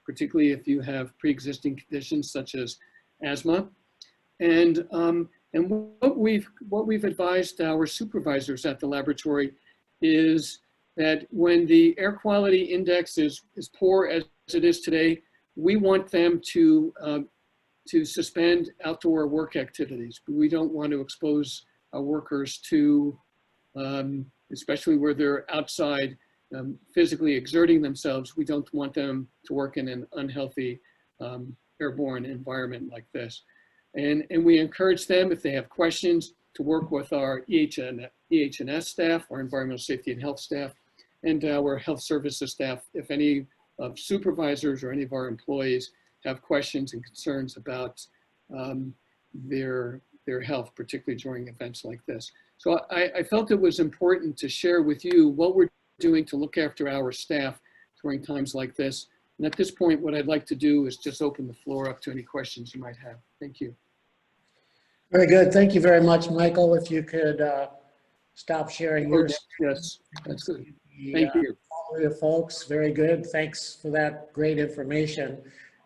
particularly if you have pre-existing conditions such as asthma. And what we've advised our supervisors at the laboratory is that when the air quality index is poor as it is today, we want them to suspend outdoor work activities. We don't want to expose our workers to, especially where they're outside physically exerting themselves, we don't want them to work in an unhealthy airborne environment like this. And we encourage them, if they have questions, to work with our EH&S staff, our environmental safety and health staff, and our health services staff, if any supervisors or any of our employees have questions and concerns about their health, particularly during events like this. So I felt it was important to share with you what we're doing to look after our staff during times like this. And at this point, what I'd like to do is just open the floor up to any questions you might have. Thank you. Very good. Thank you very much, Michael. If you could stop sharing your screen. Yes, that's good. Thank you. All you folks, very good. Thanks for that great information.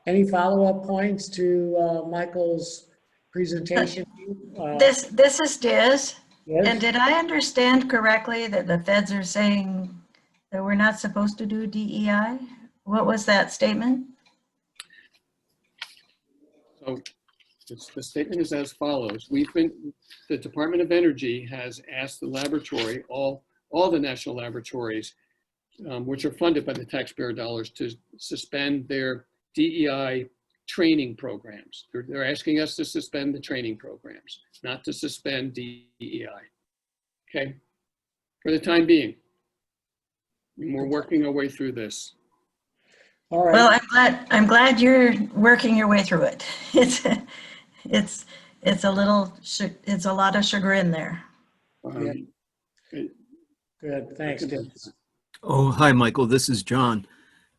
Any follow-up points to Michael's presentation? This is Diz. Yes. And did I understand correctly that the feds are saying that we're not supposed to do DEI? What was that statement? So the statement is as follows. The Department of Energy has asked the laboratory, all the national laboratories, which are funded by the taxpayer dollars, to suspend their DEI training programs. They're asking us to suspend the training programs, not to suspend DEI, okay? For the time being. And we're working our way through this. All right. Well, I'm glad you're working your way through it. It's it's a lot of chagrin there. Yeah. Good, thanks, Tim. Oh, hi, Michael. This is John.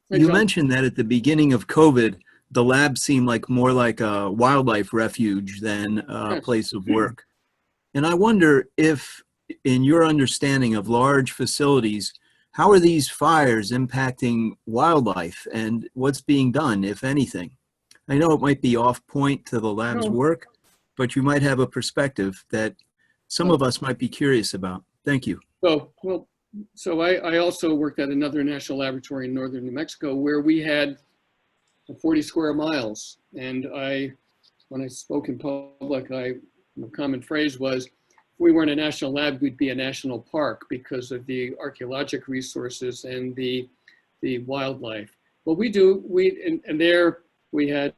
Hey, You John. mentioned that at the beginning of COVID, the lab seemed like more like a wildlife refuge than a Yes. place of work. And I wonder if, in your understanding of large facilities, how are these fires impacting wildlife and what's being done, if anything? I know it might be off point to the lab's No. work, but you might have a perspective that some of us might be curious about. Thank you. So I also worked at another national laboratory in northern New Mexico where we had 40 square miles. And when I spoke in public, a common phrase was, if we weren't a national lab, we'd be a national park because of the archaeologic resources and the wildlife. Well, and there we had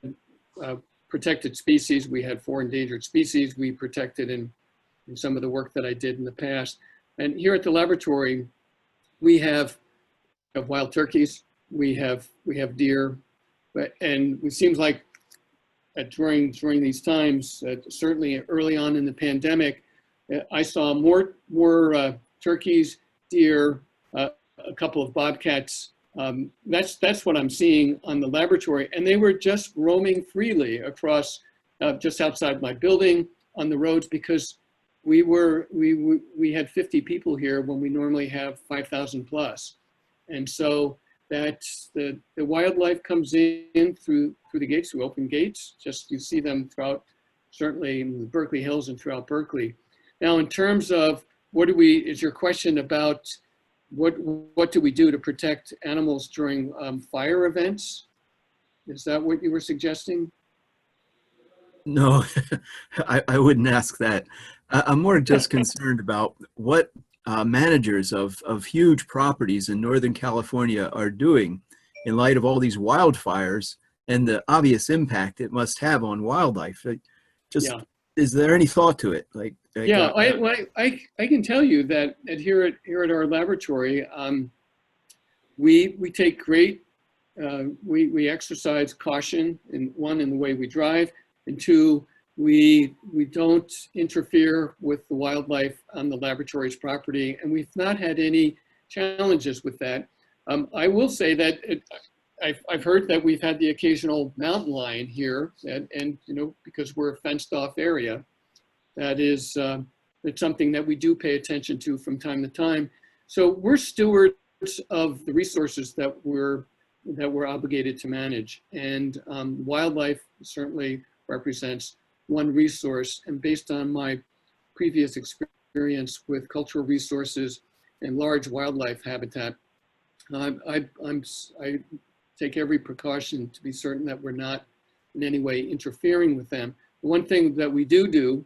protected species. We had 4 endangered species we protected in some of the work that I did in the past. And here at the laboratory, we have wild turkeys, we have deer, and it seems like during these times, certainly early on in the pandemic, I saw more turkeys, deer, a couple of bobcats. That's what I'm seeing on the laboratory, and they were just roaming freely across just outside my building on the roads because we had 50 people here when we normally have 5,000 plus. And so that's the wildlife comes in through the gates, through open gates. Just you see them throughout, certainly in the Berkeley Hills and throughout Berkeley. Now, in terms of is your question about what do we do to protect animals during fire events? Is that what you were suggesting? No, I wouldn't ask that. I'm more just concerned about what managers of huge properties in Northern California are doing in light of all these wildfires and the obvious impact it must have on wildlife. Is there any thought to it? Yeah, I can tell you that here at our laboratory, we take great, we exercise caution in the way we drive, and 2, we don't interfere with the wildlife on the laboratory's property, and we've not had any challenges with that. I will say that I've heard that we've had the occasional mountain lion here, and because we're a fenced off area, that is it's something that we do pay attention to from time to time. So we're stewards of the resources that we're obligated to manage, and wildlife certainly represents one resource. And based on my previous experience with cultural resources and large wildlife habitat, I take every precaution to be certain that we're not in any way interfering with them. One thing that we do,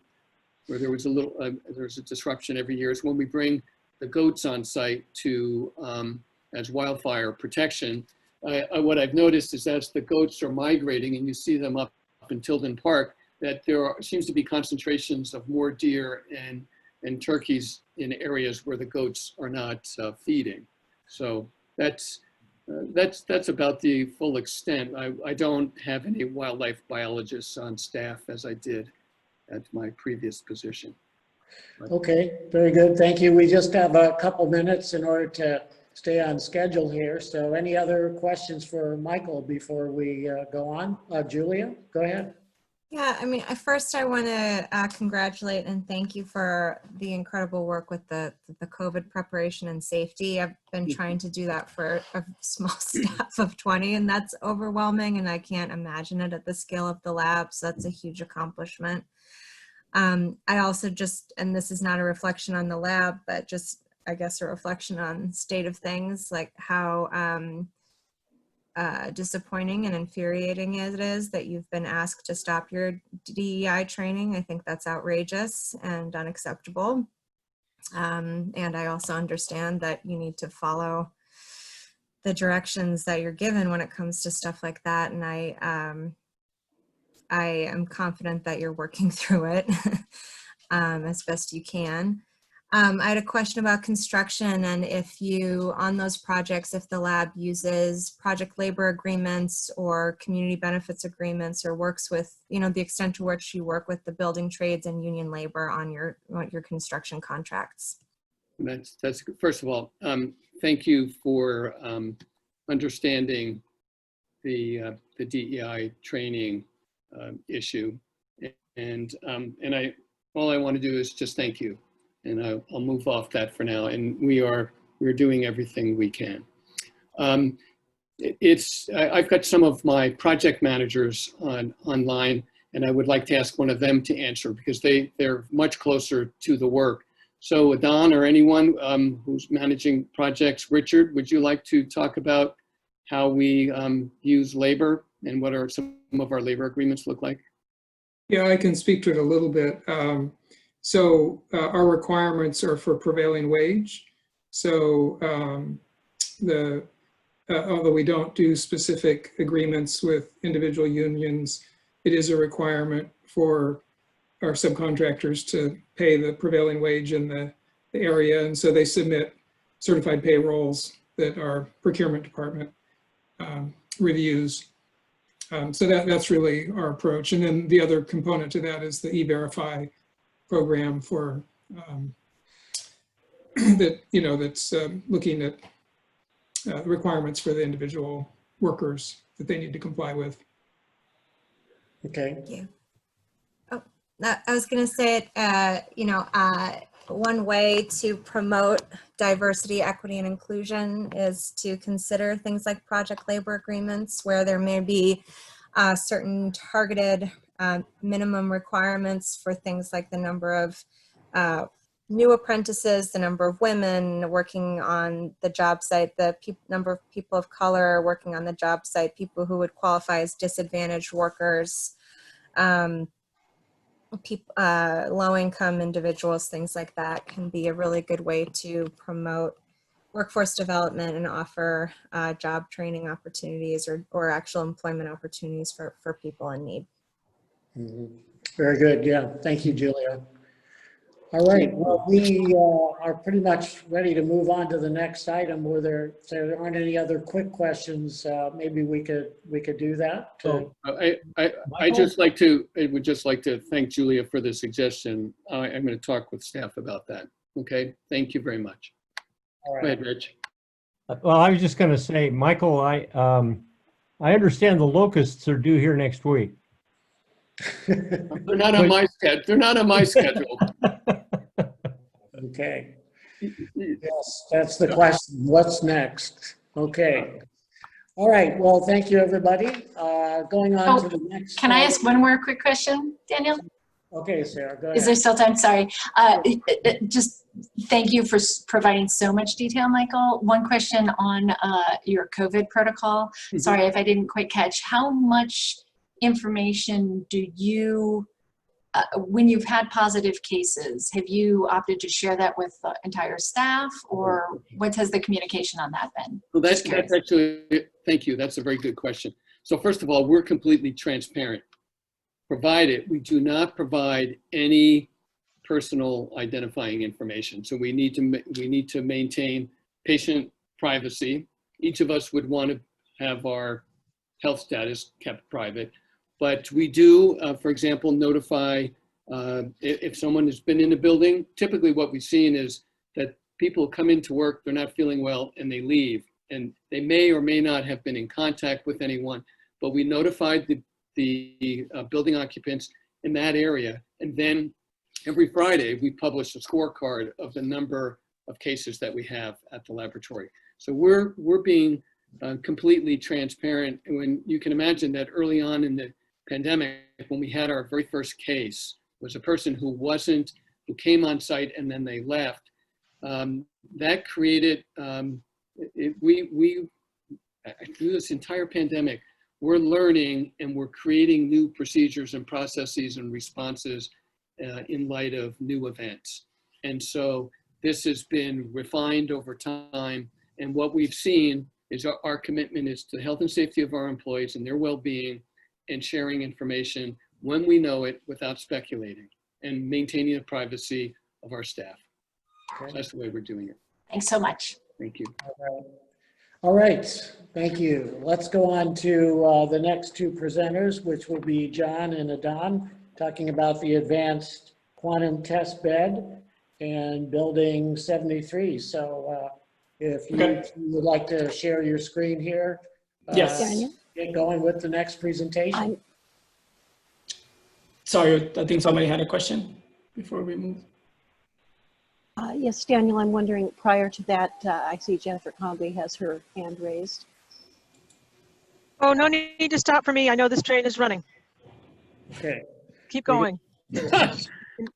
where there was there's a disruption every year, is when we bring the goats on site to as wildfire protection. What I've noticed is as the goats are migrating, and you see them up in Tilden Park, that seems to be concentrations of more deer and turkeys in areas where the goats are not feeding. So that's about the full extent. I don't have any wildlife biologists on staff as I did at my previous position. Okay, very good. Thank you. We just have a couple minutes in order to stay on schedule here. So any other questions for Michael before we go on? Julia, go ahead. Yeah, I mean, first I want to congratulate and thank you for the incredible work with the COVID preparation and safety. I've been trying to do that for a small staff of 20, and that's overwhelming, and I can't imagine it at the scale of the lab, so that's a huge accomplishment. I also and this is not a reflection on the lab, but just, I guess, a reflection on state of things, like how disappointing and infuriating it is that you've been asked to stop your DEI training. I think that's outrageous and unacceptable. And I also understand that you need to follow the directions that you're given when it comes to stuff like that. And I am confident that you're working through it as best you can. I had a question about construction and if you, on those projects, if the lab uses project labor agreements or community benefits agreements or works with, you know, the extent to which you work with the building trades and union labor on your construction contracts. That's first of all, thank you for understanding the DEI training issue, and all I want to do is just thank you, and I'll move off that for now. And we're doing everything we can. I've got some of my project managers online, and I would like to ask one of them to answer because they're much closer to the work. So Don or anyone who's managing projects, Richard, would you like to talk about how we use labor and what are some of our labor agreements look like? Yeah, I can speak to it a little bit. Our requirements are for prevailing wage. So although we don't do specific agreements with individual unions, it is a requirement for our subcontractors to pay the prevailing wage in the area. And so they submit certified payrolls that our procurement department reviews. So that's really our approach. And then the other component to that is the E-Verify program for that, you know, that's looking at requirements for the individual workers that they need to comply with. Okay. Thank you. Oh, I was going to say it, you know, one way to promote diversity, equity, and inclusion is to consider things like project labor agreements where there may be certain targeted minimum requirements for things like the number of new apprentices, the number of women working on the job site, the number of people of color working on the job site, people who would qualify as disadvantaged workers, low-income individuals, things like that can be a really good way to promote workforce development and offer job training opportunities or actual employment opportunities for people in need. Mm-hmm. Very good. Yeah. Thank you, Julia. All right. Well, we are pretty much ready to move on to the next item. Were there, if there aren't any other quick questions, maybe we could do that. I would just like to thank Julia for the suggestion. I'm going to talk with staff about that. Okay. Thank you very much. All right. Go ahead, Rich. Well, I was just going to say, Michael, I understand the locusts are due here next week. They're not on my schedule. They're not on my schedule. Okay. Yes, that's the question. What's next? Okay. All right. Well, thank you, everybody. Going on to the next. Can I ask one more quick question, Daniel? Okay, Sarah, go ahead. Is there still time? Sorry. Just thank you for providing so much detail, Michael. One question on your COVID protocol. Mm-hmm. Sorry if I didn't quite catch. How much information do you, when you've had positive cases, have you opted to share that with the entire staff, or what has the communication on that been? Well, that's actually, thank you. That's a very good question. So first of all, we're completely transparent. Provided we do not provide any personal identifying information. So we need to maintain patient privacy. Each of us would want to have our health status kept private, but we do, for example, notify if someone has been in the building. Typically what we've seen is that people come into work, they're not feeling well, and they leave. And they may or may not have been in contact with anyone, but we notified the building occupants in that area. And then every Friday, we publish a scorecard of the number of cases that we have at the laboratory. So we're being completely transparent. And when you can imagine that early on in the pandemic, when we had our very first case, was a person who came on site and then they left. That created, through this entire pandemic, we're learning and we're creating new procedures and processes and responses in light of new events. And so this has been refined over time. And what we've seen is our commitment is to the health and safety of our employees and their well-being, and sharing information when we know it without speculating, and maintaining the privacy of our staff. Okay. That's the way we're doing it. Thanks so much. Thank you. All right, thank you. Let's go on to the next two presenters, which will be John and Adan, talking about the advanced quantum test bed and building 73. So if you would like to share your screen here. Yes. Get going with the next presentation. Sorry, I think somebody had a question before we move. Yes, Daniel, I'm wondering, prior to that, I see Jennifer Conley has her hand raised. Oh, no need to stop for me. I know this train is running. Okay. Keep going.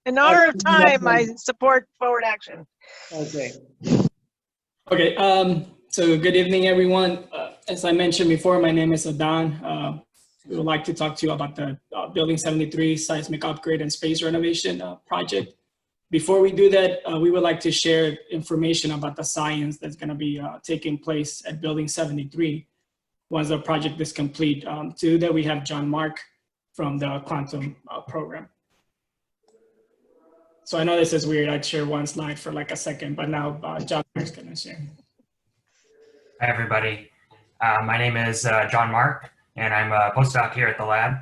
In honor of time, I support forward action. Okay. Okay, so good evening, everyone. As I mentioned before, my name is Adan. We would like to talk to you about the Building 73 seismic upgrade and space renovation project. Before we do that, we would like to share information about the science that's going to be taking place at Building 73 once the project is complete. To do that, we have John Mark from the quantum program. So I know this is weird. I'd share one slide for like a second, but now John Mark's going to share. Hi, everybody. My name is John Mark, and I'm a postdoc here at the lab,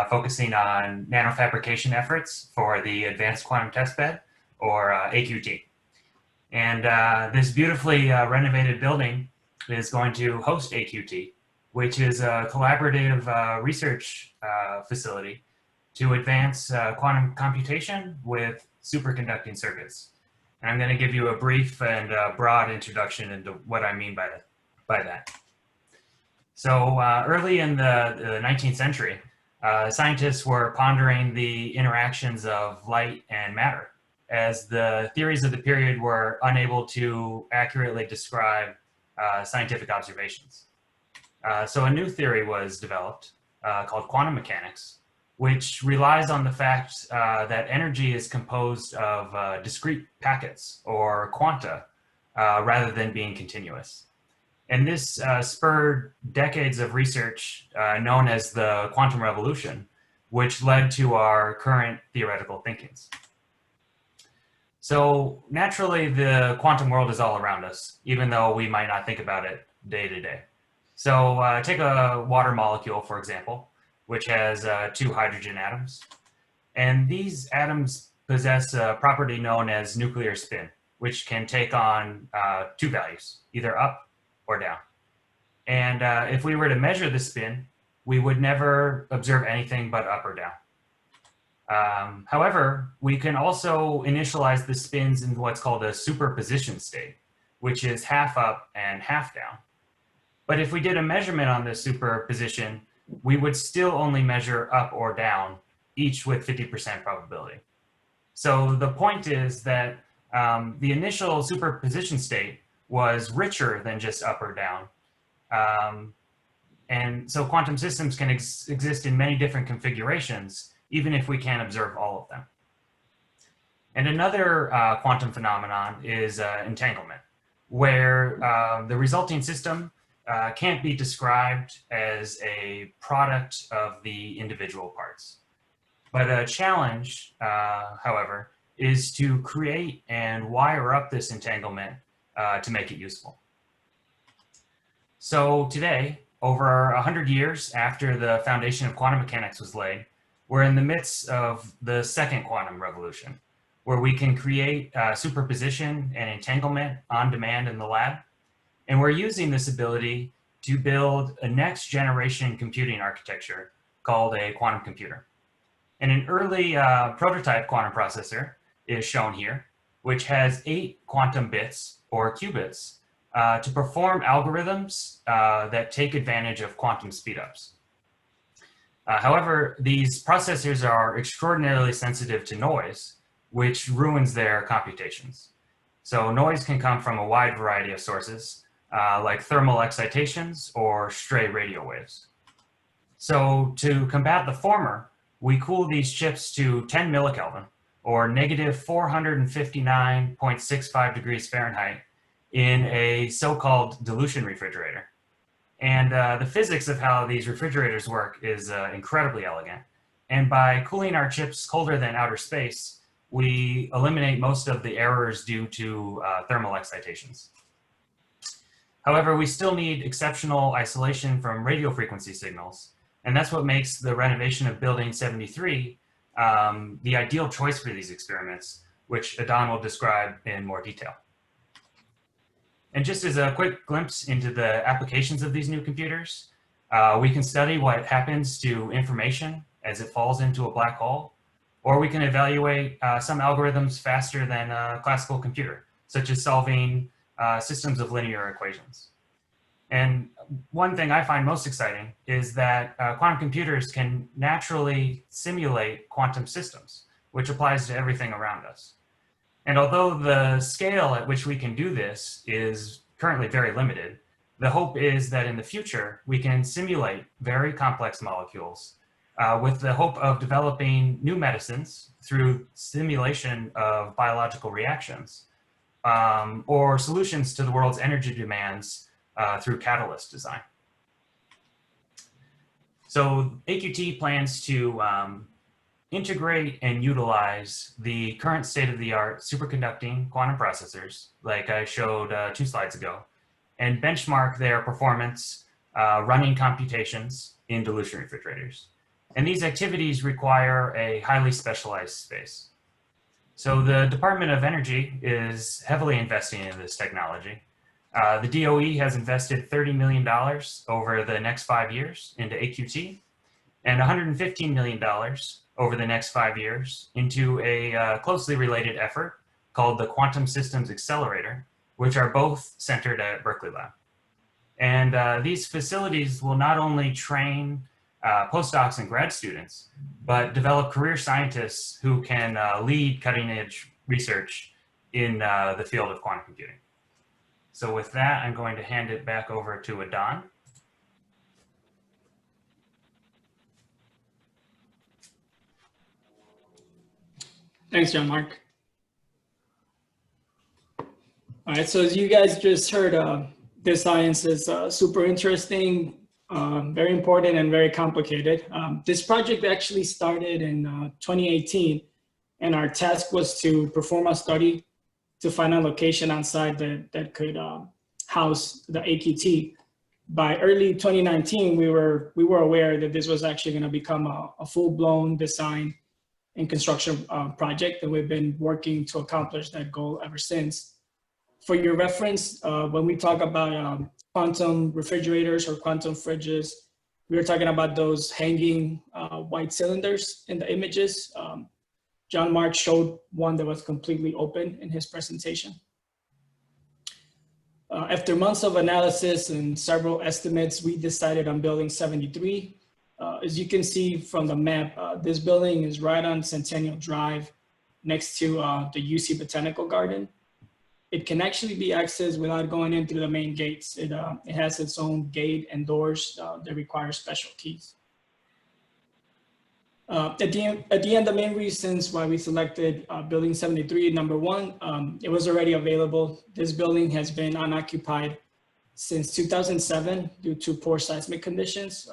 focusing on nanofabrication efforts for the Advanced Quantum Testbed, or AQT. And this beautifully renovated building is going to host AQT, which is a collaborative research facility to advance quantum computation with superconducting circuits. And I'm going to give you a brief and broad introduction into what I mean by that. So early in the 19th century, scientists were pondering the interactions of light and matter, as the theories of the period were unable to accurately describe scientific observations. So a new theory was developed called quantum mechanics, which relies on the fact that energy is composed of discrete packets, or quanta, rather than being continuous. And this spurred decades of research known as the quantum revolution, which led to our current theoretical thinkings. So naturally, the quantum world is all around us, even though we might not think about it day to day. So take a water molecule, for example, which has 2 hydrogen atoms. And these atoms possess a property known as nuclear spin, which can take on 2 values, either up or down. And if we were to measure the spin, we would never observe anything but up or down. However, we can also initialize the spins in what's called a superposition state, which is half up and half down. But if we did a measurement on this superposition, we would still only measure up or down, each with 50% probability. So the point is that the initial superposition state was richer than just up or down. And so quantum systems can exist in many different configurations, even if we can't observe all of them. And another quantum phenomenon is entanglement, where the resulting system can't be described as a product of the individual parts. But a challenge, however, is to create and wire up this entanglement to make it useful. So today, over 100 years after the foundation of quantum mechanics was laid, we're in the midst of the second quantum revolution, where we can create superposition and entanglement on demand in the lab. And we're using this ability to build a next generation computing architecture called a quantum computer. And an early prototype quantum processor is shown here, which has 8 quantum bits, or qubits, to perform algorithms that take advantage of quantum speedups. However, these processors are extraordinarily sensitive to noise, which ruins their computations. So noise can come from a wide variety of sources, like thermal excitations or stray radio waves. So to combat the former, we cool these chips to 10 millikelvin, or negative 459.65 degrees Fahrenheit, in a so-called dilution refrigerator. And the physics of how these refrigerators work is incredibly elegant. And by cooling our chips colder than outer space, we eliminate most of the errors due to thermal excitations. However, we still need exceptional isolation from radio frequency signals, and that's what makes the renovation of Building 73 the ideal choice for these experiments, which Adan will describe in more detail. And just as a quick glimpse into the applications of these new computers, we can study what happens to information as it falls into a black hole, or we can evaluate some algorithms faster than a classical computer, such as solving systems of linear equations. And one thing I find most exciting is that quantum computers can naturally simulate quantum systems, which applies to everything around us. And although the scale at which we can do this is currently very limited, the hope is that in the future, we can simulate very complex molecules with the hope of developing new medicines through simulation of biological reactions, or solutions to the world's energy demands through catalyst design. So AQT plans to integrate and utilize the current state-of-the-art superconducting quantum processors, like I showed 2 slides ago, and benchmark their performance running computations in dilution refrigerators. And these activities require a highly specialized space. So the Department of Energy is heavily investing in this technology. The DOE has invested $30 million over the next 5 years into AQT, and $115 million over the next 5 years into a closely related effort called the Quantum Systems Accelerator, which are both centered at Berkeley Lab. And these facilities will not only train postdocs and grad students, but develop career scientists who can lead cutting-edge research in the field of quantum computing. So with that, I'm going to hand it back over to Adan. Thanks, John Mark. All right, so as you guys just heard, this science is super interesting, very important, and very complicated. This project actually started in 2018, and our task was to perform a study to find a location on site that could house the AQT. By early 2019, we were aware that this was actually going to become a full-blown design and construction project, and we've been working to accomplish that goal ever since. For your reference, when we talk about quantum refrigerators or quantum fridges, we were talking about those hanging white cylinders in the images. John Mark showed one that was completely open in his presentation. After months of analysis and several estimates, we decided on Building 73. As you can see from the map, this building is right on Centennial Drive next to the UC Botanical Garden. It can actually be accessed without going in through the main gates. It has its own gate and doors that require special keys. At the end, the main reasons why we selected Building 73, number one, it was already available. This building has been unoccupied since 2007 due to poor seismic conditions,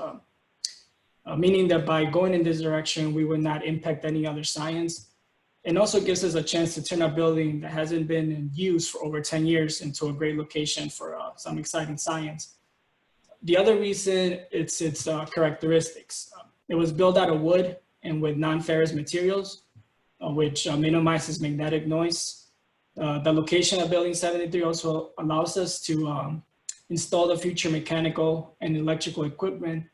meaning that by going in this direction, we would not impact any other science. It also gives us a chance to turn a building that hasn't been in use for over 10 years into a great location for some exciting science. The other reason, it's its characteristics. It was built out of wood and with non-ferrous materials, which minimizes magnetic noise. The location of Building 73 also allows us to install the future mechanical and electrical equipment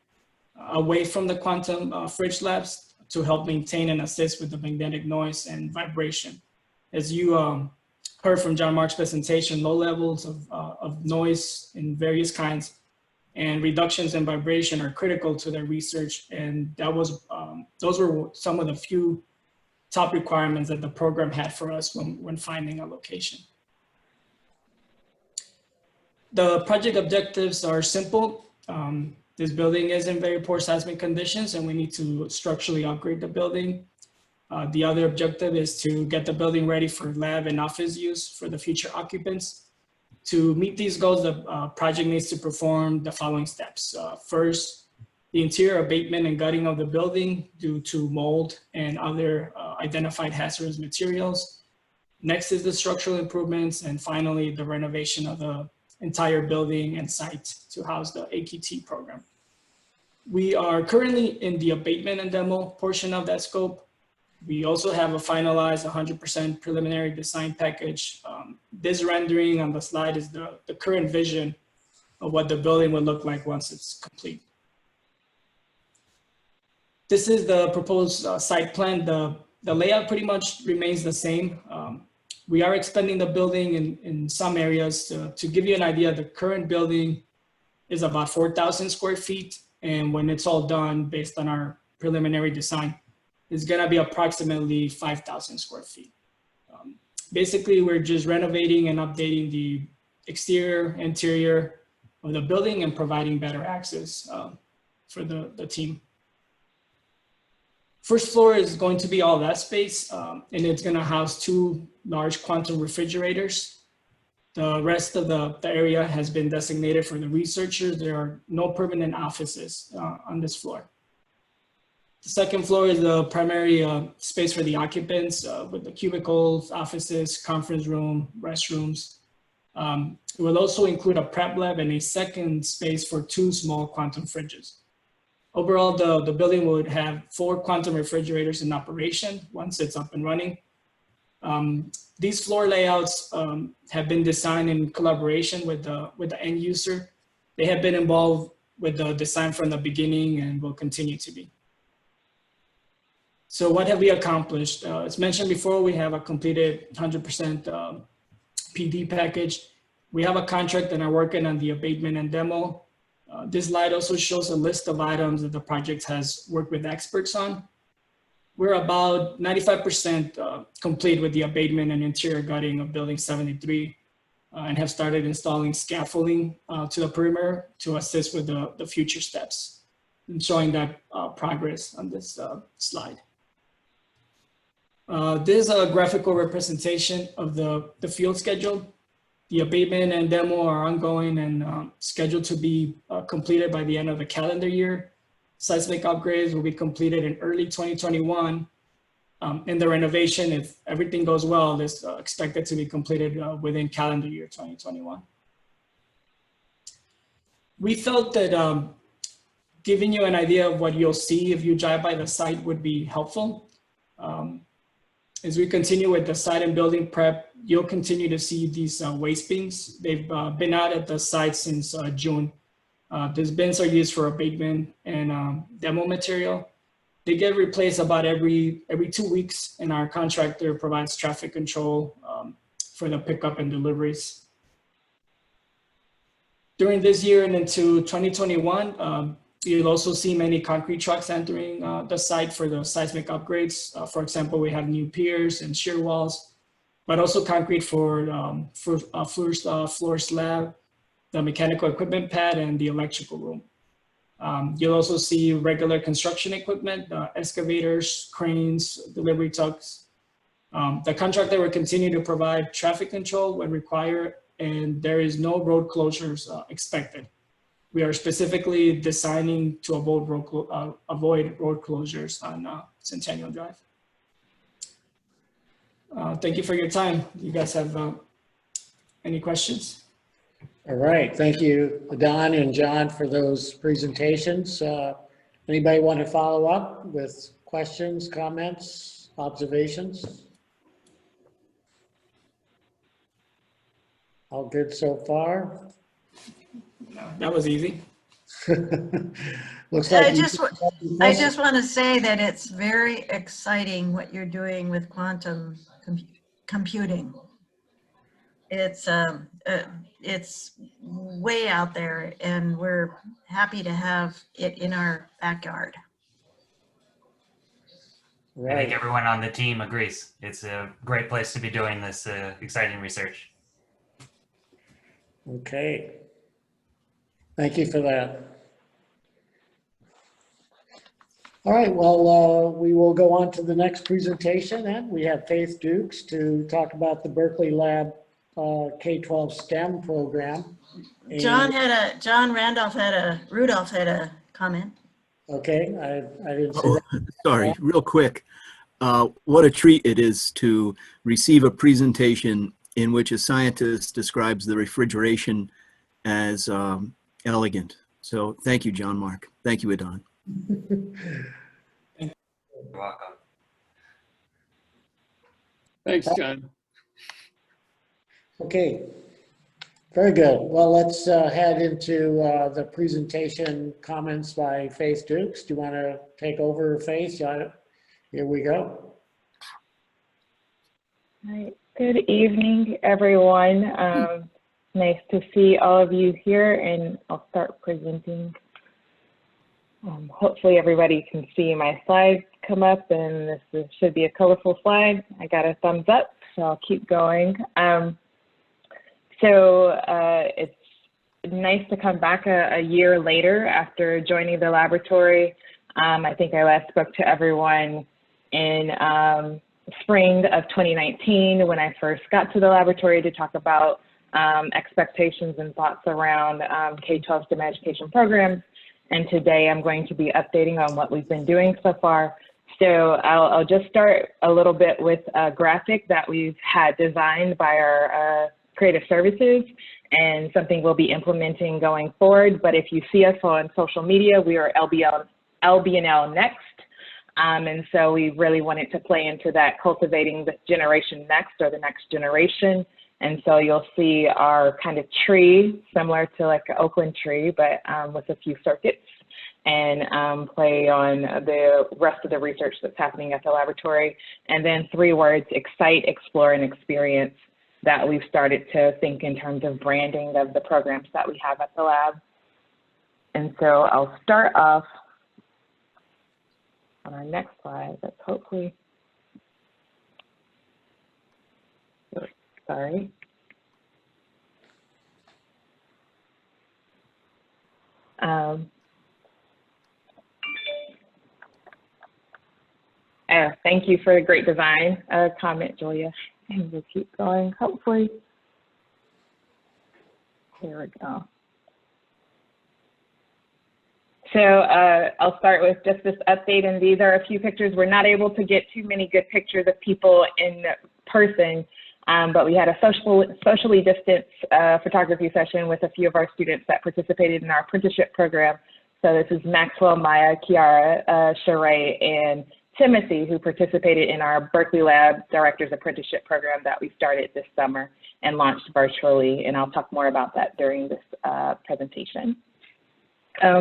away from the quantum fridge labs to help maintain and assist with the magnetic noise and vibration. As you heard from John Mark's presentation, low levels of noise in various kinds and reductions in vibration are critical to their research. And that was, those were some of the few top requirements that the program had for us when finding a location. The project objectives are simple. This building is in very poor seismic conditions and we need to structurally upgrade the building. The other objective is to get the building ready for lab and office use for the future occupants. To meet these goals, the project needs to perform the following steps. First, the interior abatement and gutting of the building due to mold and other identified hazardous materials. Next is the structural improvements, and finally, the renovation of the entire building and site to house the AKT program. We are currently in the abatement and demo portion of that scope. We also have a finalized 100% preliminary design package. This rendering on the slide is the current vision of what the building will look like once it's complete. This is the proposed site plan. The layout pretty much remains the same. We are expanding the building in some areas. To give you an idea, the current building is about 4,000 square feet. And when it's all done, based on our preliminary design, it's gonna be approximately 5,000 square feet. Basically, we're just renovating and updating the exterior, interior of the building and providing better access for the team. First floor is going to be all that space, and it's gonna house 2 large quantum refrigerators. The rest of the area has been designated for the researchers. There are no permanent offices on this floor. The second floor is the primary space for the occupants with the cubicles, offices, conference room, restrooms. It will also include a prep lab and a second space for 2 small quantum fridges. Overall, the building would have 4 quantum refrigerators in operation once it's up and running. These floor layouts have been designed in collaboration with the end user. They have been involved with the design from the beginning and will continue to be. So what have we accomplished? As mentioned before, we have a completed 100% PD package. We have a contract and are working on the abatement and demo. This slide also shows a list of items that the project has worked with experts on. We're about 95% complete with the abatement and interior gutting of building 73 and have started installing scaffolding to the perimeter to assist with the future steps and showing that progress on this slide. This is a graphical representation of the field schedule. The abatement and demo are ongoing and scheduled to be completed by the end of the calendar year. Seismic upgrades will be completed in early 2021. And the renovation, if everything goes well, is expected to be completed within calendar year 2021. We felt that giving you an idea of what you'll see if you drive by the site would be helpful. As we continue with the site and building prep, you'll continue to see these waste bins. They've been out at the site since June. These bins are used for abatement and demo material. They get replaced about every 2 weeks, and our contractor provides traffic control for the pickup and deliveries. During this year and into 2021, you'll also see many concrete trucks entering the site for the seismic upgrades. For example, we have new piers and shear walls, but also concrete for floor slab, the mechanical equipment pad, and the electrical room. You'll also see regular construction equipment, excavators, cranes, delivery trucks. The contractor will continue to provide traffic control when required, and there is no road closures expected. We are specifically designing to avoid road closures on Centennial Drive. Thank you for your time. You guys have any questions? All right, thank you, Don and John, for those presentations. Anybody want to follow up with questions, comments, observations? All good so far? That was easy. Looks like I just want to say that it's very exciting what you're doing with quantum computing. It's way out there, and we're happy to have it in our backyard. I think everyone on the team agrees. It's a great place to be doing this exciting research. Okay. Thank you for that. All right, well, we will go on to the next presentation then. We have Faith Dukes to talk about the Berkeley Lab K-12 STEM program. Rudolph had a comment. Okay, I didn't see that. Sorry, real quick. what a treat it is to receive a presentation in which a scientist describes the refrigeration as elegant. So thank you, John Mark. Thank you, Adon. You're welcome. Thanks, John. Okay, very good. Well, let's head into the presentation comments by Faith Dukes. Do you want to take over, Faith? Here we go. All right. Good evening, everyone. Nice to see all of you here, and I'll start presenting. Hopefully everybody can see my slides come up, and this should be a colorful slide. I got a thumbs up, so I'll keep going. It's nice to come back a year later after joining the laboratory. I think I last spoke to everyone in spring of 2019 when I first got to the laboratory to talk about expectations and thoughts around K-12 STEM education programs. And today I'm going to be updating on what we've been doing so far. So I'll just start a little bit with a graphic that we've had designed by our creative services and something we'll be implementing going forward. But if you see us on social media, we are LBNL Next. And so we really wanted to play into that cultivating the generation next, or the next generation. And so you'll see our kind of tree, similar to like an Oakland tree, but with a few circuits, and play on the rest of the research that's happening at the laboratory. And then 3 words: excite, explore, and experience, that we've started to think in terms of branding of the programs that we have at the lab. And so I'll start off on our next slide. That's hopefully, sorry. Thank you for the great design comment, Julia. And we'll keep going, hopefully. Here we go. So I'll start with just this update, and these are a few pictures. We're not able to get too many good pictures of people in person, but we had a socially distanced photography session with a few of our students that participated in our apprenticeship program. So this is Maxwell, Maya, Kiara, Sheree, and Timothy, who participated in our Berkeley Lab Director's Apprenticeship Program that we started this summer and launched virtually, and I'll talk more about that during this presentation.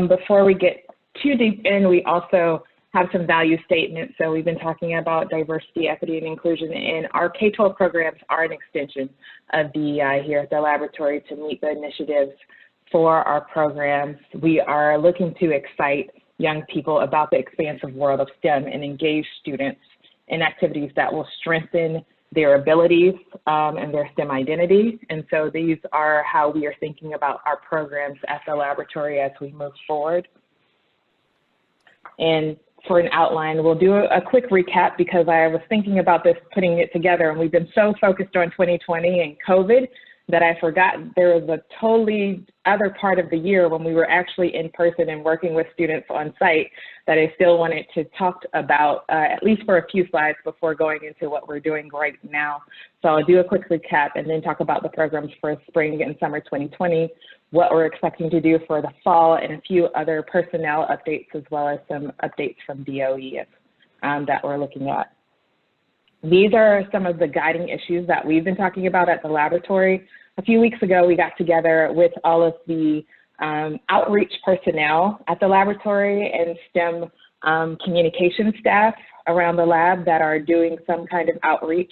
Before we get too deep in, we also have some value statements. So we've been talking about diversity, equity, and inclusion, and our K-12 programs are an extension of DEI here at the laboratory to meet the initiatives for our programs. We are looking to excite young people about the expansive world of STEM and engage students in activities that will strengthen their abilities and their STEM identity. And so these are how we are thinking about our programs at the laboratory as we move forward. And for an outline, we'll do a quick recap because I was thinking about this, putting it together, and we've been so focused on 2020 and COVID that I forgot there was a totally other part of the year when we were actually in person and working with students on site that I still wanted to talk about, at least for a few slides before going into what we're doing right now. So I'll do a quick recap and then talk about the programs for spring and summer 2020, what we're expecting to do for the fall, and a few other personnel updates, as well as some updates from DOE that we're looking at. These are some of the guiding issues that we've been talking about at the laboratory. A few weeks ago, we got together with all of the outreach personnel at the laboratory and STEM communication staff around the lab that are doing some kind of outreach,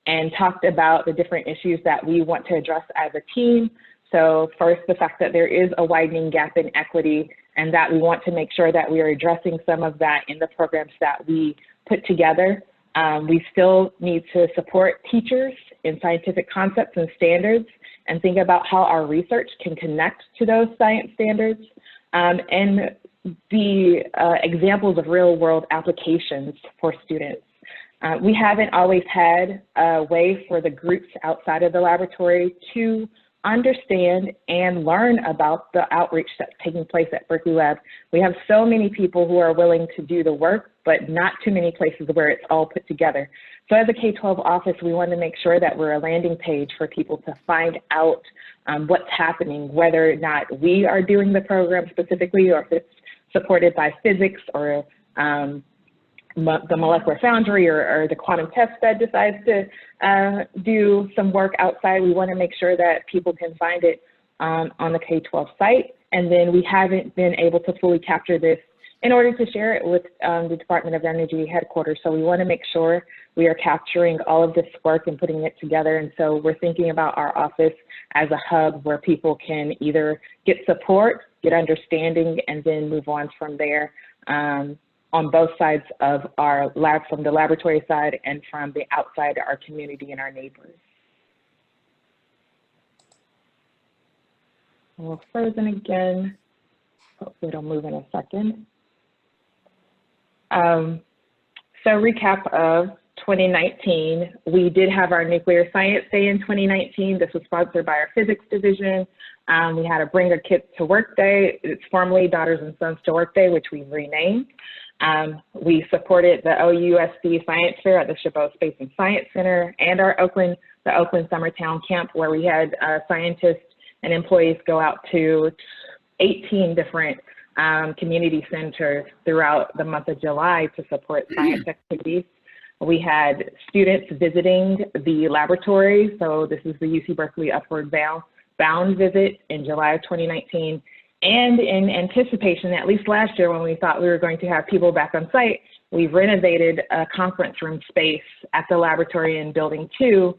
and talked about the different issues that we want to address as a team. So first, the fact that there is a widening gap in equity, and that we want to make sure that we are addressing some of that in the programs that we put together. We still need to support teachers in scientific concepts and standards and think about how our research can connect to those science standards, and the examples of real world applications for students. We haven't always had a way for the groups outside of the laboratory to understand and learn about the outreach that's taking place at Berkeley Lab. We have so many people who are willing to do the work, but not too many places where it's all put together. So as a K-12 office, we want to make sure that we're a landing page for people to find out what's happening, whether or not we are doing the program specifically, or if it's supported by physics or the molecular foundry or the quantum test that decides to do some work outside. We want to make sure that people can find it on the K-12 site. And then we haven't been able to fully capture this in order to share it with the Department of Energy headquarters. So we want to make sure we are capturing all of this work and putting it together. And so we're thinking about our office as a hub where people can either get support, get understanding, and then move on from there on both sides of our lab, from the laboratory side and from the outside, our community and our neighbors. We're frozen again. Hopefully it'll move in a second. So recap of 2019, we did have our Nuclear Science Day in 2019. This was sponsored by our Physics Division. We had a Bring a Kit to Work Day. It's formerly Daughters and Sons to Work Day, which we've renamed. We supported the OUSD Science Fair at the Chabot Space and Science Center, and our the Oakland Summertown Camp, where we had scientists and employees go out to 18 different community centers throughout the month of July to support science activities. We had students visiting the laboratory. So this is the UC Berkeley Upward Bound visit in July of 2019. And in anticipation, at least last year when we thought we were going to have people back on site, we renovated a conference room space at the laboratory in Building 2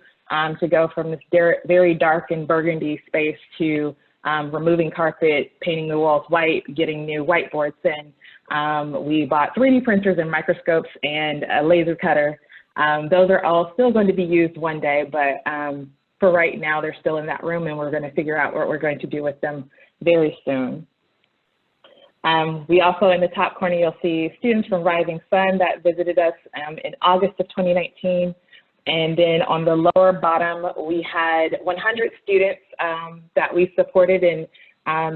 to go from this very dark and burgundy space to removing carpet, painting the walls white, getting new whiteboards in. We bought 3D printers and microscopes and a laser cutter. Those are all still going to be used one day, but for right now, they're still in that room, and we're going to figure out what we're going to do with them very soon. We also, in the top corner, you'll see students from Rising Sun that visited us in August of 2019. And then on the lower bottom, we had 100 students that we supported and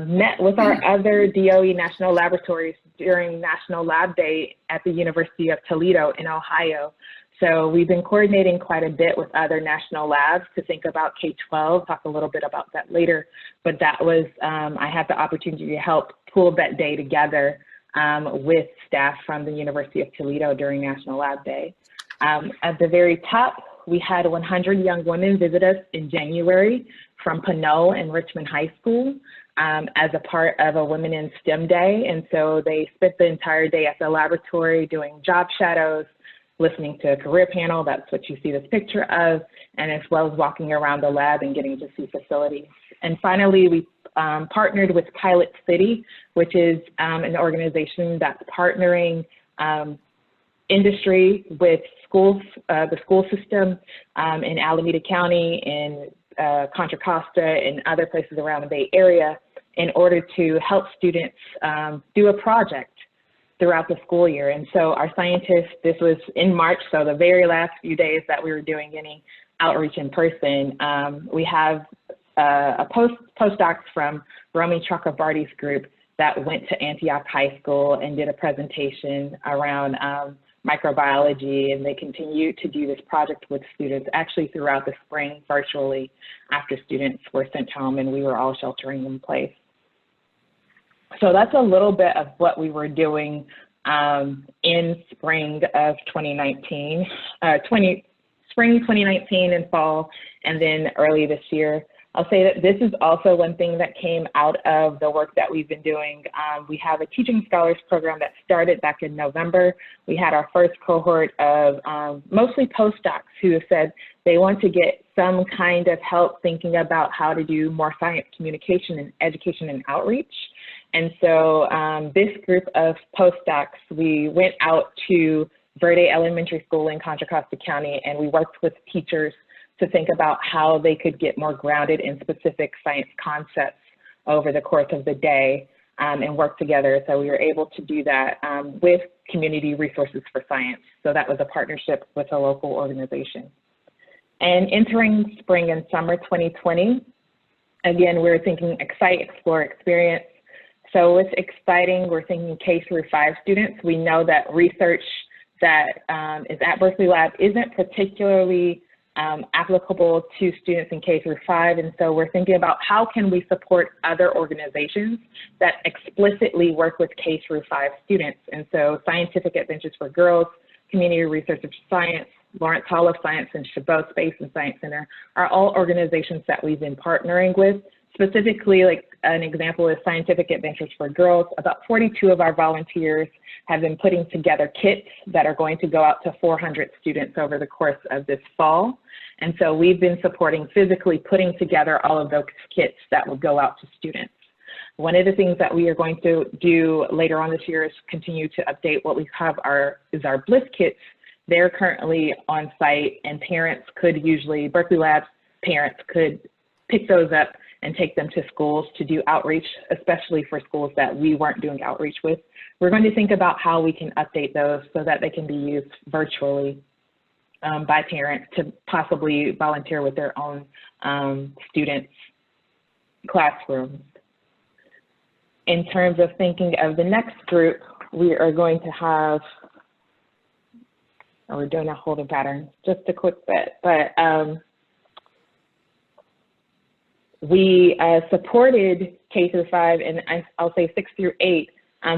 met with our other DOE national laboratories during National Lab Day at the University of Toledo in Ohio. So we've been coordinating quite a bit with other national labs to think about K-12, talk a little bit about that later. But that was, I had the opportunity to help pull that day together with staff from the University of Toledo during National Lab Day. At the very top, we had 100 young women visit us in January from Pinot and Richmond High School as a part of a Women in STEM Day. And so they spent the entire day at the laboratory doing job shadows, listening to a career panel, that's what you see this picture of, and as well as walking around the lab and getting to see facilities. And finally, we partnered with Pilot City, which is an organization that's partnering industry with schools, the school system in Alameda County, in Contra Costa, and other places around the Bay Area in order to help students do a project throughout the school year. And so our scientists, this was in March, so the very last few days that we were doing any outreach in person, we have a postdocs from Romy Chakrabarty's group that went to Antioch High School and did a presentation around microbiology, and they continue to do this project with students actually throughout the spring virtually after students were sent home and we were all sheltering in place. So that's a little bit of what we were doing in spring of 2019, spring 2019 and fall, and then early this year. I'll say that this is also one thing that came out of the work that we've been doing. We have a teaching scholars program that started back in November. We had our first cohort of mostly postdocs who have said they want to get some kind of help thinking about how to do more science communication and education and outreach. And so this group of postdocs, we went out to Verde Elementary School in Contra Costa County, and we worked with teachers to think about how they could get more grounded in specific science concepts over the course of the day and work together. So we were able to do that with Community Resources for Science. So that was a partnership with a local organization. And entering spring and summer 2020, Again, we're thinking excite, explore, experience. So with exciting, we're thinking K through 5 students. We know that research that is at Berkeley Lab isn't particularly applicable to students in K through 5. And so we're thinking about how can we support other organizations that explicitly work with K through 5 students. And so Scientific Adventures for Girls, Community Research of Science, Lawrence Hall of Science, and Chabot Space and Science Center are all organizations that we've been partnering with. Specifically, like an example is Scientific Adventures for Girls. About 42 of our volunteers have been putting together kits that are going to go out to 400 students over the course of this fall. And so we've been supporting physically putting together all of those kits that will go out to students. One of the things that we are going to do later on this year is continue to update what we have our Bliss kits. They're currently on site, and parents could usually, Berkeley Labs parents could pick those up and take them to schools to do outreach, especially for schools that we weren't doing outreach with. We're going to think about how we can update those so that they can be used virtually by parents to possibly volunteer with their own students' classrooms. In terms of thinking of the next group, we are going to have, we're doing a holding pattern, just a quick bit, but we supported K through 5, and I'll say 6 through 8.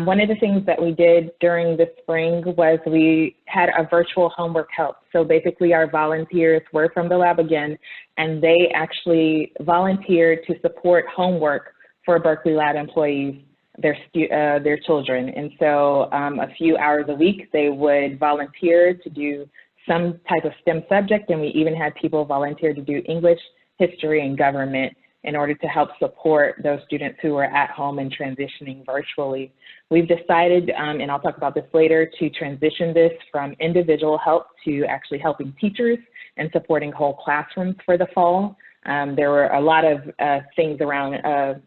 One of the things that we did during the spring was we had a virtual homework help. So basically our volunteers were from the lab again, and they actually volunteered to support homework for Berkeley Lab employees, their children. And so a few hours a week, they would volunteer to do some type of STEM subject, and we even had people volunteer to do English, history, and government in order to help support those students who are at home and transitioning virtually. We've decided, and I'll talk about this later, to transition this from individual help to actually helping teachers and supporting whole classrooms for the fall. There were a lot of things around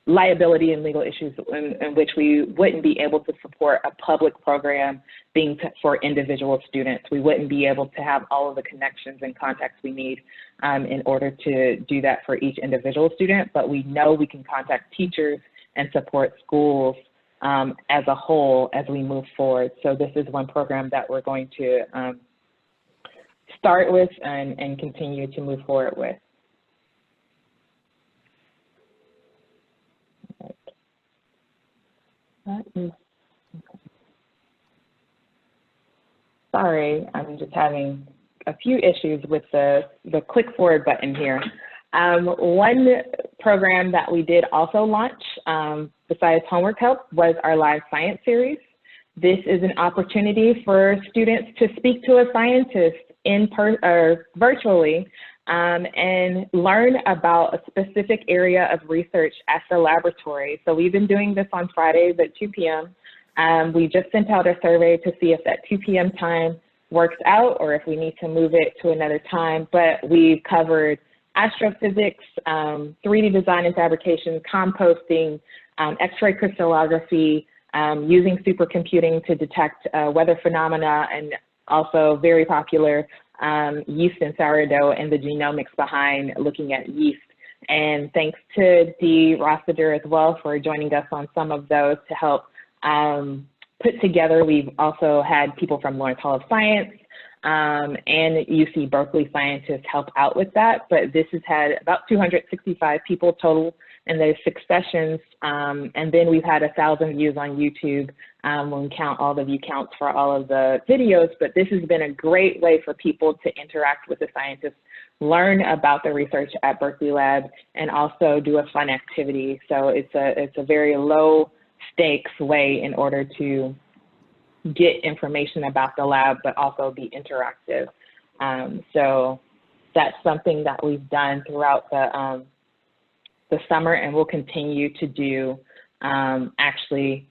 liability and legal issues in which we wouldn't be able to support a public program being for individual students. We wouldn't be able to have all of the connections and contacts we need in order to do that for each individual student, but we know we can contact teachers and support schools as a whole as we move forward. So this is one program that we're going to start with and continue to move forward with. Sorry, I'm just having a few issues with the click forward button here. One program that we did also launch besides homework help was our live science series. This is an opportunity for students to speak to a scientist virtually and learn about a specific area of research at the laboratory. So we've been doing this on Fridays at 2 p.m. We just sent out a survey to see if that 2 p.m. time works out or if we need to move it to another time, but we've covered astrophysics, 3D design and fabrication, composting, X-ray crystallography, using supercomputing to detect weather phenomena, and also very popular yeast and sourdough and the genomics behind looking at yeast. And thanks to Dee Rossiter as well for joining us on some of those to help put together. We've also had people from Lawrence Hall of Science and UC Berkeley scientists help out with that, but this has had about 265 people total in those 6 sessions, and then we've had 1,000 views on YouTube when we count all the view counts for all of the videos. But this has been a great way for people to interact with the scientists, learn about the research at Berkeley Lab, and also do a fun activity. So it's a very low stakes way in order to get information about the lab, but also be interactive. So that's something that we've done throughout the summer, and we'll continue to do actually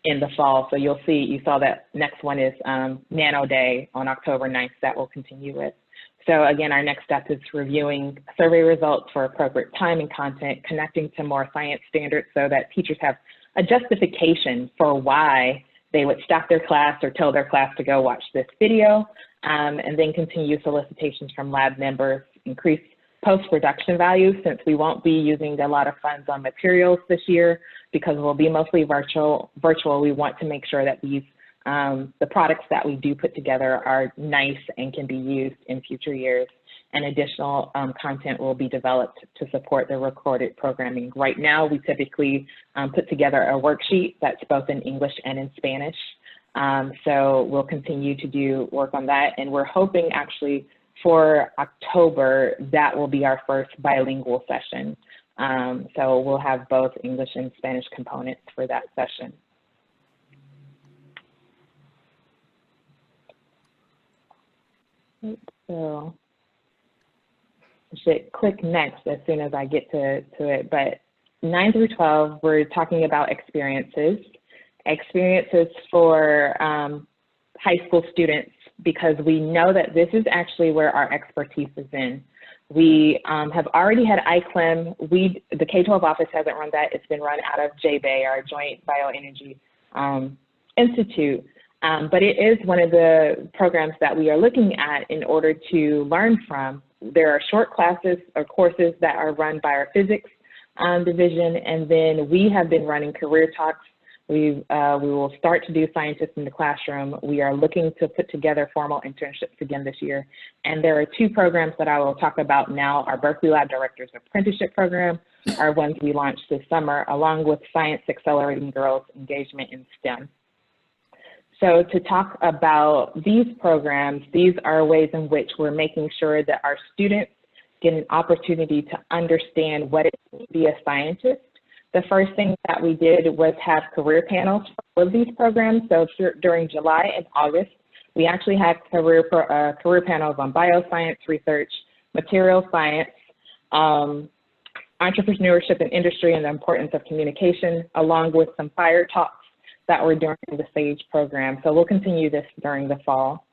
in the fall. So you'll see, you saw that next one is Nano Day on October 9th that we'll continue with. So again, our next step is reviewing survey results for appropriate time and content, connecting to more science standards so that teachers have a justification for why they would stop their class or tell their class to go watch this video, and then continue solicitations from lab members, increase post-production value, since we won't be using a lot of funds on materials this year because we'll be mostly virtual. We want to make sure that these the products that we do put together are nice and can be used in future years. And additional content will be developed to support the recorded programming. Right now, we typically put together a worksheet that's both in English and in Spanish. So we'll continue to do work on that. And we're hoping actually for October, that will be our first bilingual session. So we'll have both English and Spanish components for that session. So I should click next as soon as I get to it, but 9 through 12, we're talking about experiences for high school students, because we know that this is actually where our expertise is in. We have already had ICLIM. The K-12 office hasn't run that. It's been run out of JBay, our Joint Bioenergy Institute. But it is one of the programs that we are looking at in order to learn from. There are short classes or courses that are run by our physics division, and then we have been running career talks. We will start to do scientists in the classroom. We are looking to put together formal internships again this year. And there are 2 programs that I will talk about now. Our Berkeley Lab Director's Apprenticeship Program are ones we launched this summer, along with Science Accelerating Girls Engagement in STEM. So to talk about these programs, these are ways in which we're making sure that our students get an opportunity to understand what it is to be a scientist. The first thing that we did was have career panels for all of these programs. So during July and August, we actually had career panels on bioscience research, material science, entrepreneurship and industry, and the importance of communication, along with some fire talks that were during the SAGE program. So we'll continue this during the fall.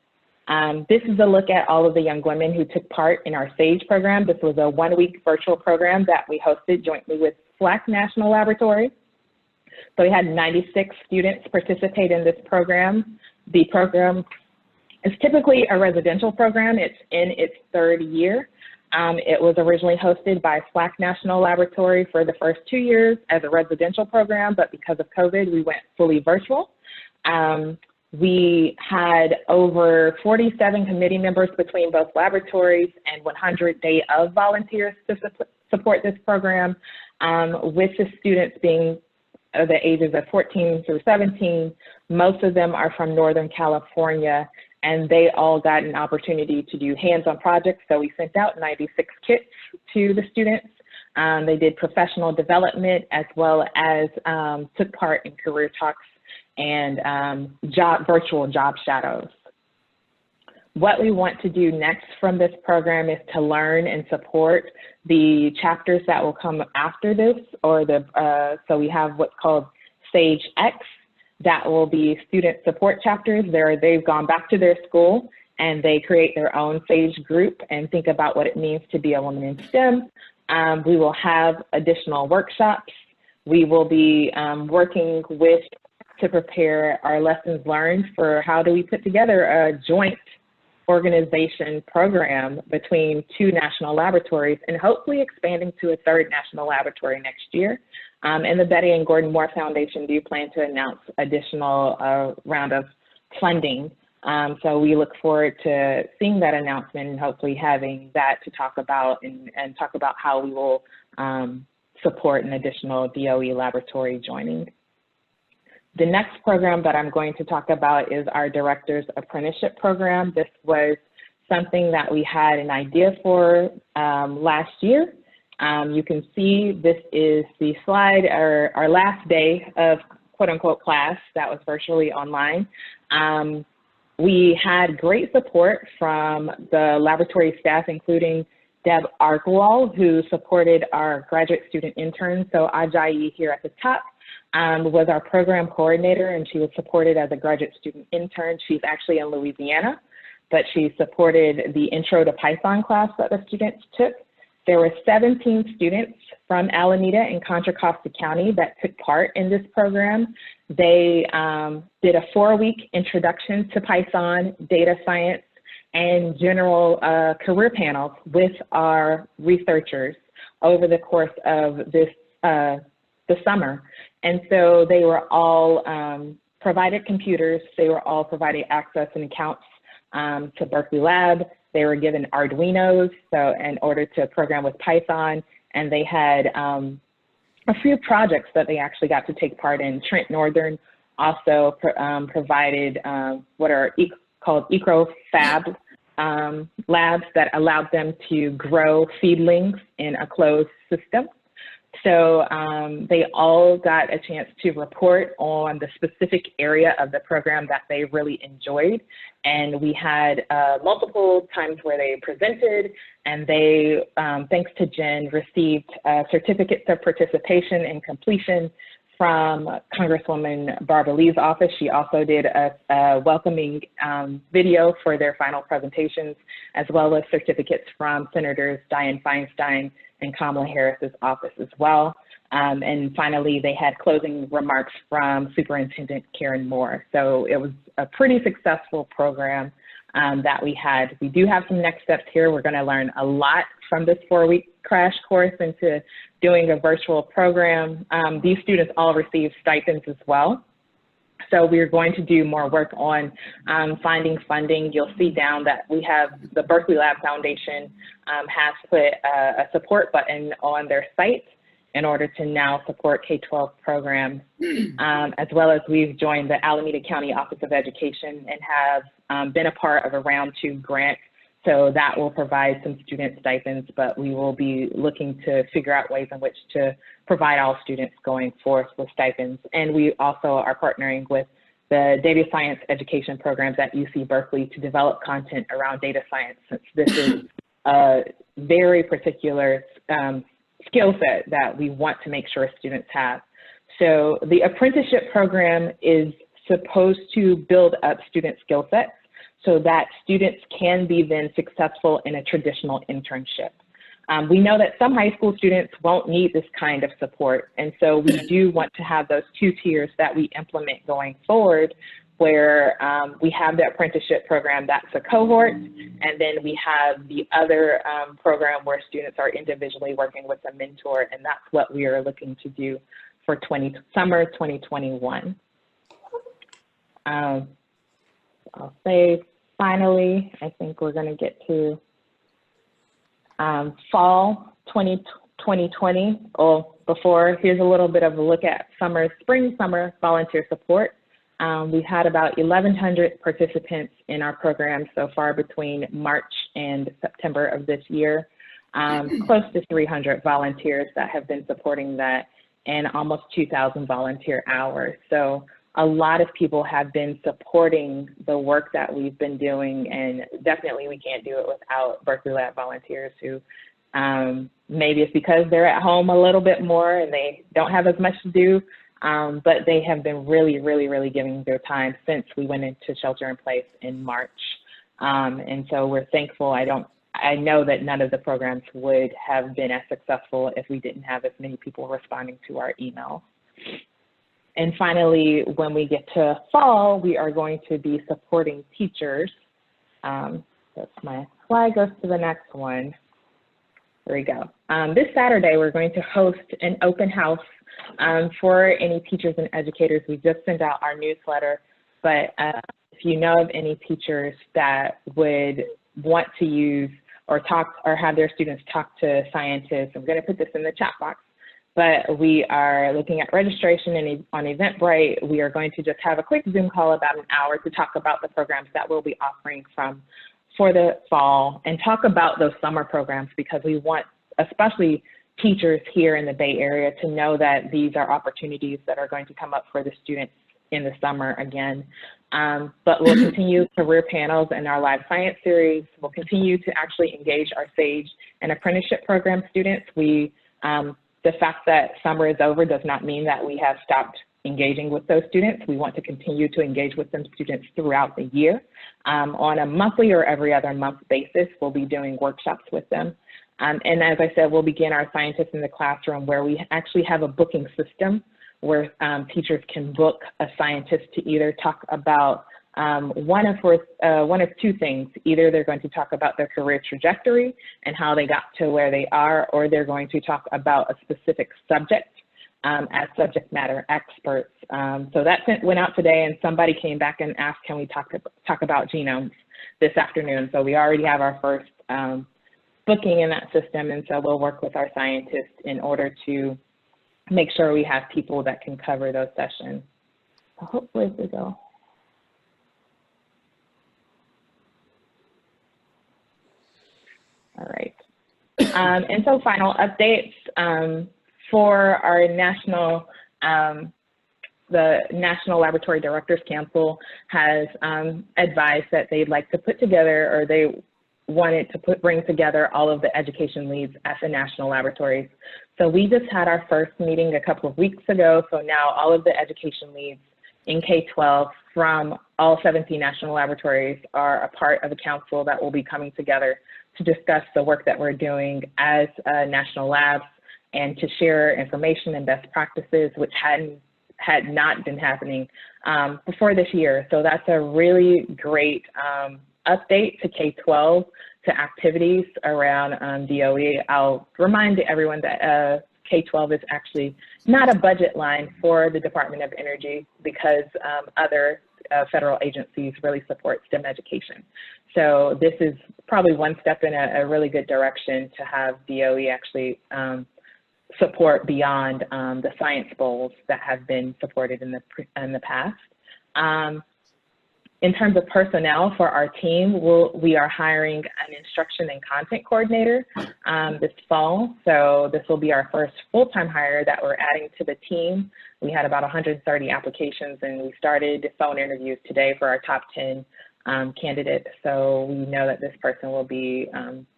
This is a look at all of the young women who took part in our SAGE program. This was a 1-week virtual program that we hosted jointly with SLAC National Laboratory. So we had 96 students participate in this program. The program is typically a residential program. It's in its 3rd year. It was originally hosted by SLAC National Laboratory for the first 2 years as a residential program, but because of COVID, we went fully virtual. We had over 47 committee members between both laboratories and 100 day of volunteers to support this program, with the students being the ages of 14 through 17. Most of them are from Northern California, and they all got an opportunity to do hands-on projects. So we sent out 96 kits to the students. They did professional development, as well as took part in career talks and virtual job shadows. What we want to do next from this program is to learn and support the chapters that will come after this, or so we have what's called SAGE X. That will be student support chapters. They've gone back to their school and they create their own SAGE group and think about what it means to be a woman in STEM. We will have additional workshops. We will be working to prepare our lessons learned for how do we put together a joint organization program between 2 national laboratories, and hopefully expanding to a 3rd national laboratory next year. And the Betty and Gordon Moore Foundation do plan to announce additional round of funding. So we look forward to seeing that announcement and hopefully having that to talk about and talk about how we will support an additional DOE laboratory joining. The next program that I'm going to talk about is our Director's Apprenticeship Program. This was something that we had an idea for last year. You can see this is the slide, our last day of quote unquote class that was virtually online. We had great support from the laboratory staff, including Deb Arkwall, who supported our graduate student intern. So Ajayi here at the top was our program coordinator, and she was supported as a graduate student intern. She's actually in Louisiana, but she supported the Intro to Python class that the students took. There were 17 students from Alameda and Contra Costa County that took part in this program. They did a 4-week introduction to Python, data science, and general career panels with our researchers over the course of this the summer. And so they were all provided computers, they were all provided access and accounts to Berkeley Lab. They were given Arduinos, so in order to program with Python, and they had a few projects that they actually got to take part in. Trent Northern also provided what are called eco-fab labs that allowed them to grow seedlings in a closed system. So they all got a chance to report on the specific area of the program that they really enjoyed. And we had multiple times where they presented, and they, thanks to Jen, received certificates of participation and completion from Congresswoman Barbara Lee's office. She also did a welcoming video for their final presentations, as well as certificates from Senators Dianne Feinstein and Kamala Harris's office as well. And finally, they had closing remarks from Superintendent Karen Moore. So it was a pretty successful program that we had. We do have some next steps here. We're going to learn a lot from this 4-week crash course into doing a virtual program. These students all receive stipends as well. So we're going to do more work on finding funding. You'll see down that we have the Berkeley Lab Foundation has put a support button on their site in order to now support K-12 programs, as well as we've joined the Alameda County Office of Education and have been a part of a round 2 grant. So that will provide some student stipends, but we will be looking to figure out ways in which to provide all students going forth with stipends. And we also are partnering with the data science education programs at UC Berkeley to develop content around data science, since this is a very particular skill set that we want to make sure students have. So the apprenticeship program is supposed to build up student skill sets so that students can be then successful in a traditional internship. We know that some high school students won't need this kind of support, and so we do want to have those 2 tiers that we implement going forward, where we have the apprenticeship program that's a cohort, and then we have the other program where students are individually working with a mentor, and that's what we are looking to do for summer 2021. I'll say finally, I think we're going to get to fall 2020. Oh, before, here's a little bit of a look at spring summer volunteer support. We've had about 1,100 participants in our program so far between March and September of this year. Close to 300 volunteers that have been supporting that, and almost 2,000 volunteer hours. So a lot of people have been supporting the work that we've been doing, and definitely we can't do it without Berkeley Lab volunteers who maybe it's because they're at home a little bit more and they don't have as much to do, but they have been really giving their time since we went into shelter in place in March. And so we're thankful. I know that none of the programs would have been as successful if we didn't have as many people responding to our emails. And finally, when we get to fall, we are going to be supporting teachers. That's my slide goes to the next one. There we go. This Saturday, we're going to host an open house for any teachers and educators. We just sent out our newsletter, but if you know of any teachers that would want to use or talk or have their students talk to scientists, I'm going to put this in the chat box. But we are looking at registration and on Eventbrite. We are going to just have a quick Zoom call about an hour to talk about the programs that we'll be offering for the fall, and talk about those summer programs, because we want especially teachers here in the Bay Area to know that these are opportunities that are going to come up for the students in the summer again. But we'll continue career panels in our live science series. We'll continue to actually engage our SAGE and apprenticeship program students. The fact that summer is over does not mean that we have stopped engaging with those students. We want to continue to engage with them students throughout the year. On a monthly or every other month basis, we'll be doing workshops with them. And as I said, we'll begin our scientists in the classroom, where we actually have a booking system where teachers can book a scientist to either talk about One of two things. Either they're going to talk about their career trajectory and how they got to where they are, or they're going to talk about a specific subject as subject matter experts. So that went out today, and somebody came back and asked, can we talk about genomes this afternoon? So we already have our first booking in that system, and so we'll work with our scientists in order to make sure we have people that can cover those sessions. So hopefully we go. All right. And so final updates for our national, the National Laboratory Directors Council has advised that they'd like to put together, or they wanted to bring together all of the education leads at the national laboratories. So we just had our first meeting a couple of weeks ago. So now all of the education leads in K-12 from all 17 national laboratories are a part of a council that will be coming together to discuss the work that we're doing as national labs and to share information and best practices, which had not been happening before this year. So that's a really great update to K-12, to activities around DOE. I'll remind everyone that K-12 is actually not a budget line for the Department of Energy because other federal agencies really support STEM education. So this is probably one step in a really good direction to have DOE actually support beyond the science goals that have been supported in the past. In terms of personnel for our team, we are hiring an instruction and content coordinator this fall. So this will be our first full-time hire that we're adding to the team. We had about 130 applications, and we started phone interviews today for our top 10 candidates. So we know that this person will be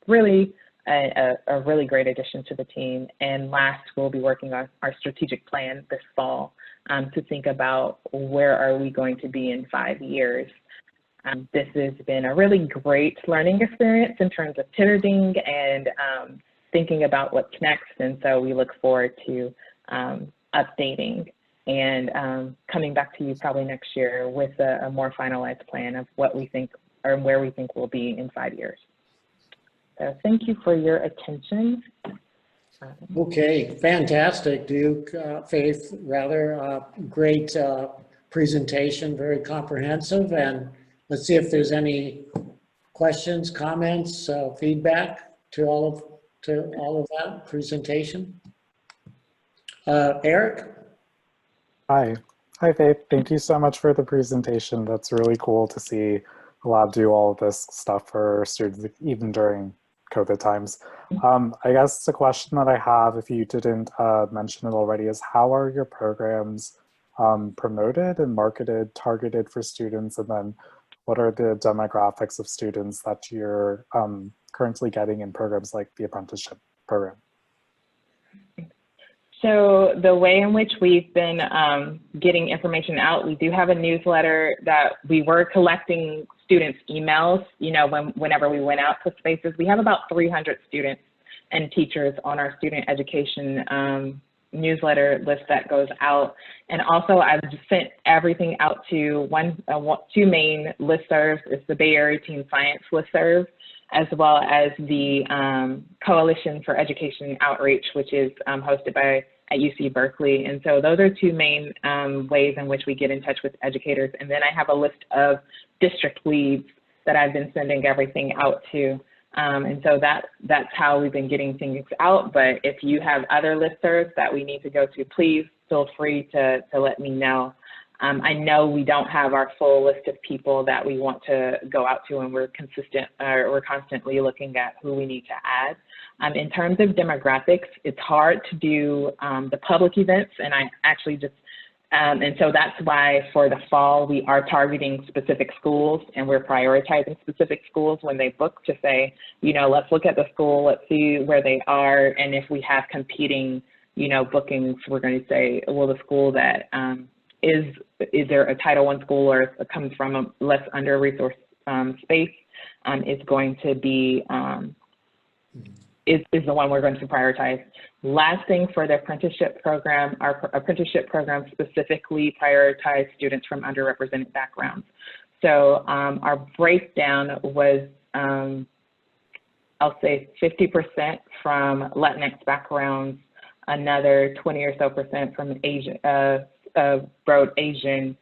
really a really great addition to the team. And last, we'll be working on our strategic plan this fall to think about where are we going to be in 5 years. This has been a really great learning experience in terms of pivoting and thinking about what's next. And so we look forward to updating and coming back to you probably next year with a more finalized plan of what we think or where we think we'll be in 5 years. So thank you for your attention. Okay, fantastic, Duke, Faith, rather. Great presentation, very comprehensive. And let's see if there's any questions, comments, feedback to all of that presentation. Eric? Hi, Faith. Thank you so much for the presentation. That's really cool to see a lab do all of this stuff for students, even during COVID times. I guess the question that I have, if you didn't mention it already, is how are your programs promoted and marketed, targeted for students? And then what are the demographics of students that you're currently getting in programs like the apprenticeship program? So the way in which we've been getting information out, we do have a newsletter that we were collecting students' emails, you know, whenever we went out to spaces. We have about 300 students and teachers on our student education newsletter list that goes out. And also I've sent everything out to two main listservs. It's the Bay Area Teen Science listserv, as well as the Coalition for Education Outreach, which is hosted at UC Berkeley. And so those are two main ways in which we get in touch with educators. And then I have a list of district leads that I've been sending everything out to. And so that's how we've been getting things out. But if you have other listservs that we need to go to, please feel free to let me know. I know we don't have our full list of people that we want to go out to, and we're constantly looking at who we need to add. In terms of demographics, it's hard to do the public events, and I actually just, and so that's why for the fall, we are targeting specific schools, and we're prioritizing specific schools when they book to say, you know, let's look at the school, let's see where they are, and if we have competing, you know, bookings, we're going to say, well, the school that is there a Title I school or comes from a less under-resourced space is going to be, is the one we're going to prioritize. Last thing for the apprenticeship program, our apprenticeship program specifically prioritized students from underrepresented backgrounds. So our breakdown was, I'll say 50% from Latinx backgrounds, another 20 or so percent from Asian, Broad Asian,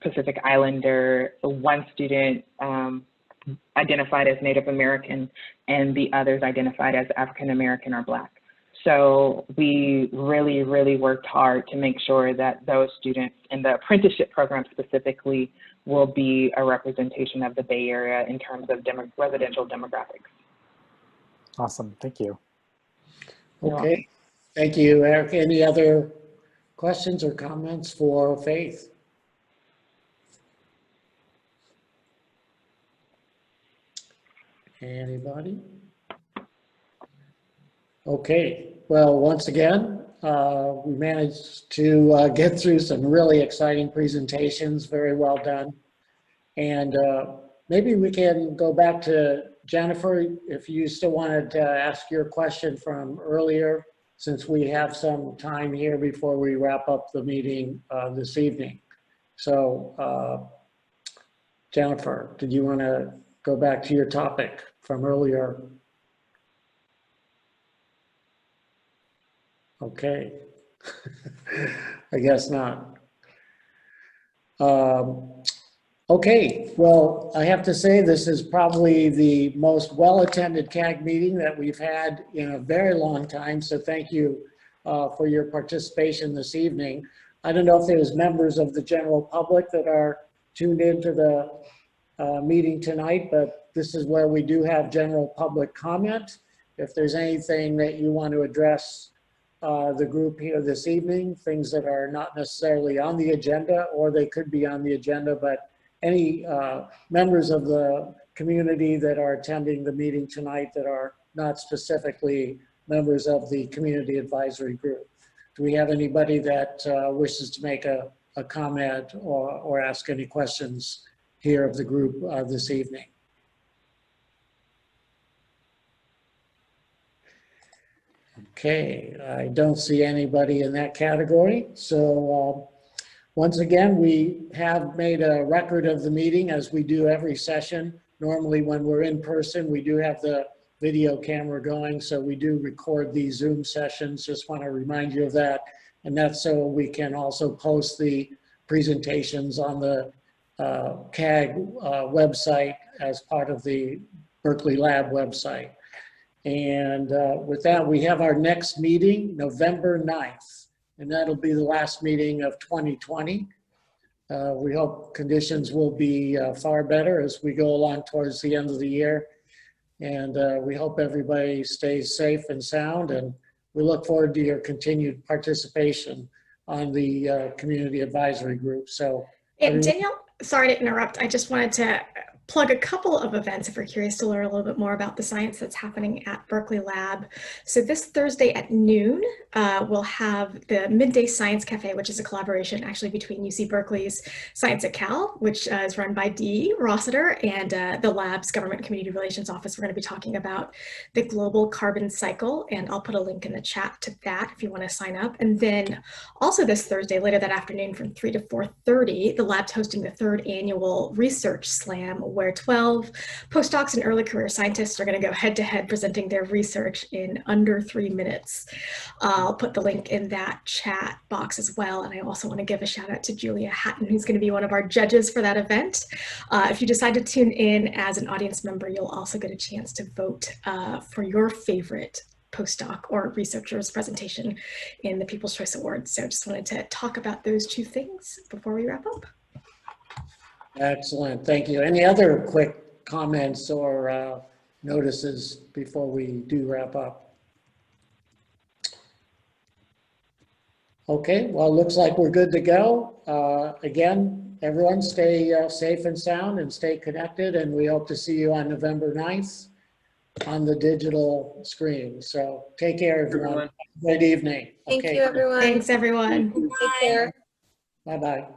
Pacific Islander, one student identified as Native American, and the others identified as African American or Black. So we really, really worked hard to make sure that those students in the apprenticeship program specifically will be a representation of the Bay Area in terms of residential demographics. Awesome, thank you. Okay, thank you, Eric. Any other questions or comments for Faith? Anybody? Okay, well, once again, we managed to get through some really exciting presentations, very well done. And maybe we can go back to Jennifer, if you still wanted to ask your question from earlier, since we have some time here before we wrap up the meeting this evening. So Jennifer, did you want to go back to your topic from earlier? Okay, I guess not. Okay, well, I have to say this is probably the most well-attended CAG meeting that we've had in a very long time, so thank you for your participation this evening. I don't know if there's members of the general public that are tuned into the meeting tonight, but this is where we do have general public comment. If there's anything that you want to address the group here this evening, things that are not necessarily on the agenda, or they could be on the agenda, but any members of the community that are attending the meeting tonight that are not specifically members of the community advisory group. Do we have anybody that wishes to make a comment or ask any questions here of the group this evening? Okay, I don't see anybody in that category. So once again, we have made a record of the meeting as we do every session. Normally when we're in person, we do have the video camera going, so we do record these Zoom sessions. Just want to remind you of that. And that's so we can also post the presentations on the CAG website as part of the Berkeley Lab website. And with that, we have our next meeting, November 9th, and that'll be the last meeting of 2020. We hope conditions will be far better as we go along towards the end of the year. And we hope everybody stays safe and sound, and we look forward to your continued participation on the community advisory group. So, and Danielle, sorry to interrupt. I just wanted to plug a couple of events if you're curious to learn a little bit more about the science that's happening at Berkeley Lab. So this Thursday at noon, we'll have the Midday Science Cafe, which is a collaboration actually between UC Berkeley's Science at Cal, which is run by Dee Rossiter, and the lab's Government Community Relations Office. We're going to be talking about the global carbon cycle, and I'll put a link in the chat to that if you want to sign up. And then also this Thursday, later that afternoon from 3 to 4:30, the lab's hosting the 3rd annual Research Slam, where 12 postdocs and early career scientists are going to go head-to-head presenting their research in under 3 minutes. I'll put the link in that chat box as well. And I also want to give a shout out to Julia Hatton, who's going to be one of our judges for that event. If you decide to tune in as an audience member, you'll also get a chance to vote for your favorite postdoc or researcher's presentation in the People's Choice Awards. So just wanted to talk about those 2 things before we wrap up. Excellent, thank you. Any other quick comments or notices before we do wrap up? Okay, well, looks like we're good to go. Again, everyone stay safe and sound and stay connected, and we hope to see you on November 9th on the digital screen. So take care, everyone. Good evening. Thank you, everyone. Thanks, everyone. Take care. Bye-bye.